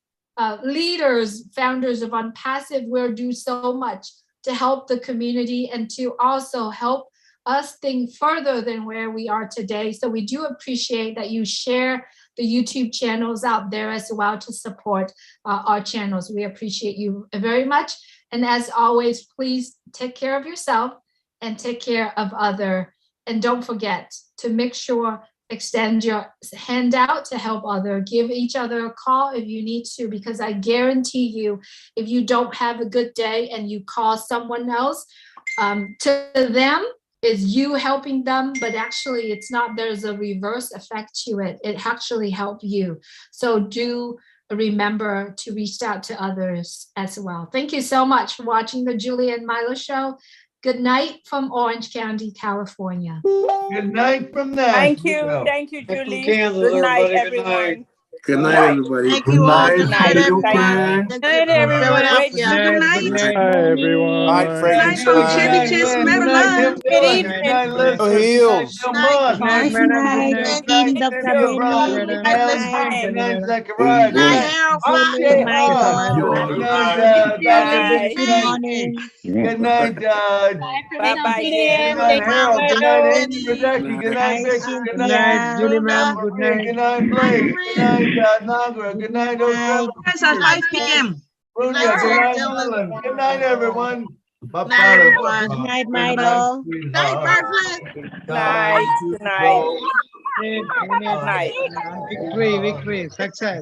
leaders, founders of ONPASSIVE will do so much to help the community and to also help us think further than where we are today. So we do appreciate that you share the YouTube channels out there as well to support our channels. We appreciate you very much. And as always, please take care of yourself and take care of other. And don't forget to make sure, extend your hand out to help other, give each other a call if you need to, because I guarantee you, if you don't have a good day and you call someone else, to them, is you helping them, but actually it's not, there's a reverse effect to it. It actually helped you. So do remember to reach out to others as well. Thank you so much for watching the Julie and Milo show. Good night from Orange County, California. Good night from there. Thank you, Julie. Good night, everyone. Good night, everybody. Thank you all. Good night, Thank everyone. you. Good night, everyone. Great Good night. Good night, everyone. Night, Good night from Chevy Chase, Maryland. Good evening. Good night, Liz. Go Heels. Good night, Good Bill night. Musk. Good night, Good Dr. night, Benny. Good Good night, night, Leslie. Good night, Good Zachariah. Good night, night, Harold. Good Good night, night, Good Good night, Good Dr. morning. Good night, Bye-bye, good Jen. night, Harold. Good night, Amy Good Radecki. Good night, Night, Victor. Good Cynthia. night, Julie, ma'am. Maria. Good night, Blake. Good night, Nagra. Good night, Ostrella. Guys, at 5 p.m. Brunia. Good night, Ellen. Good night, everyone. Good night, everyone. Good night, Milo. Good Night, Margaret. Night. Good night. Good night. Victory, victory, success.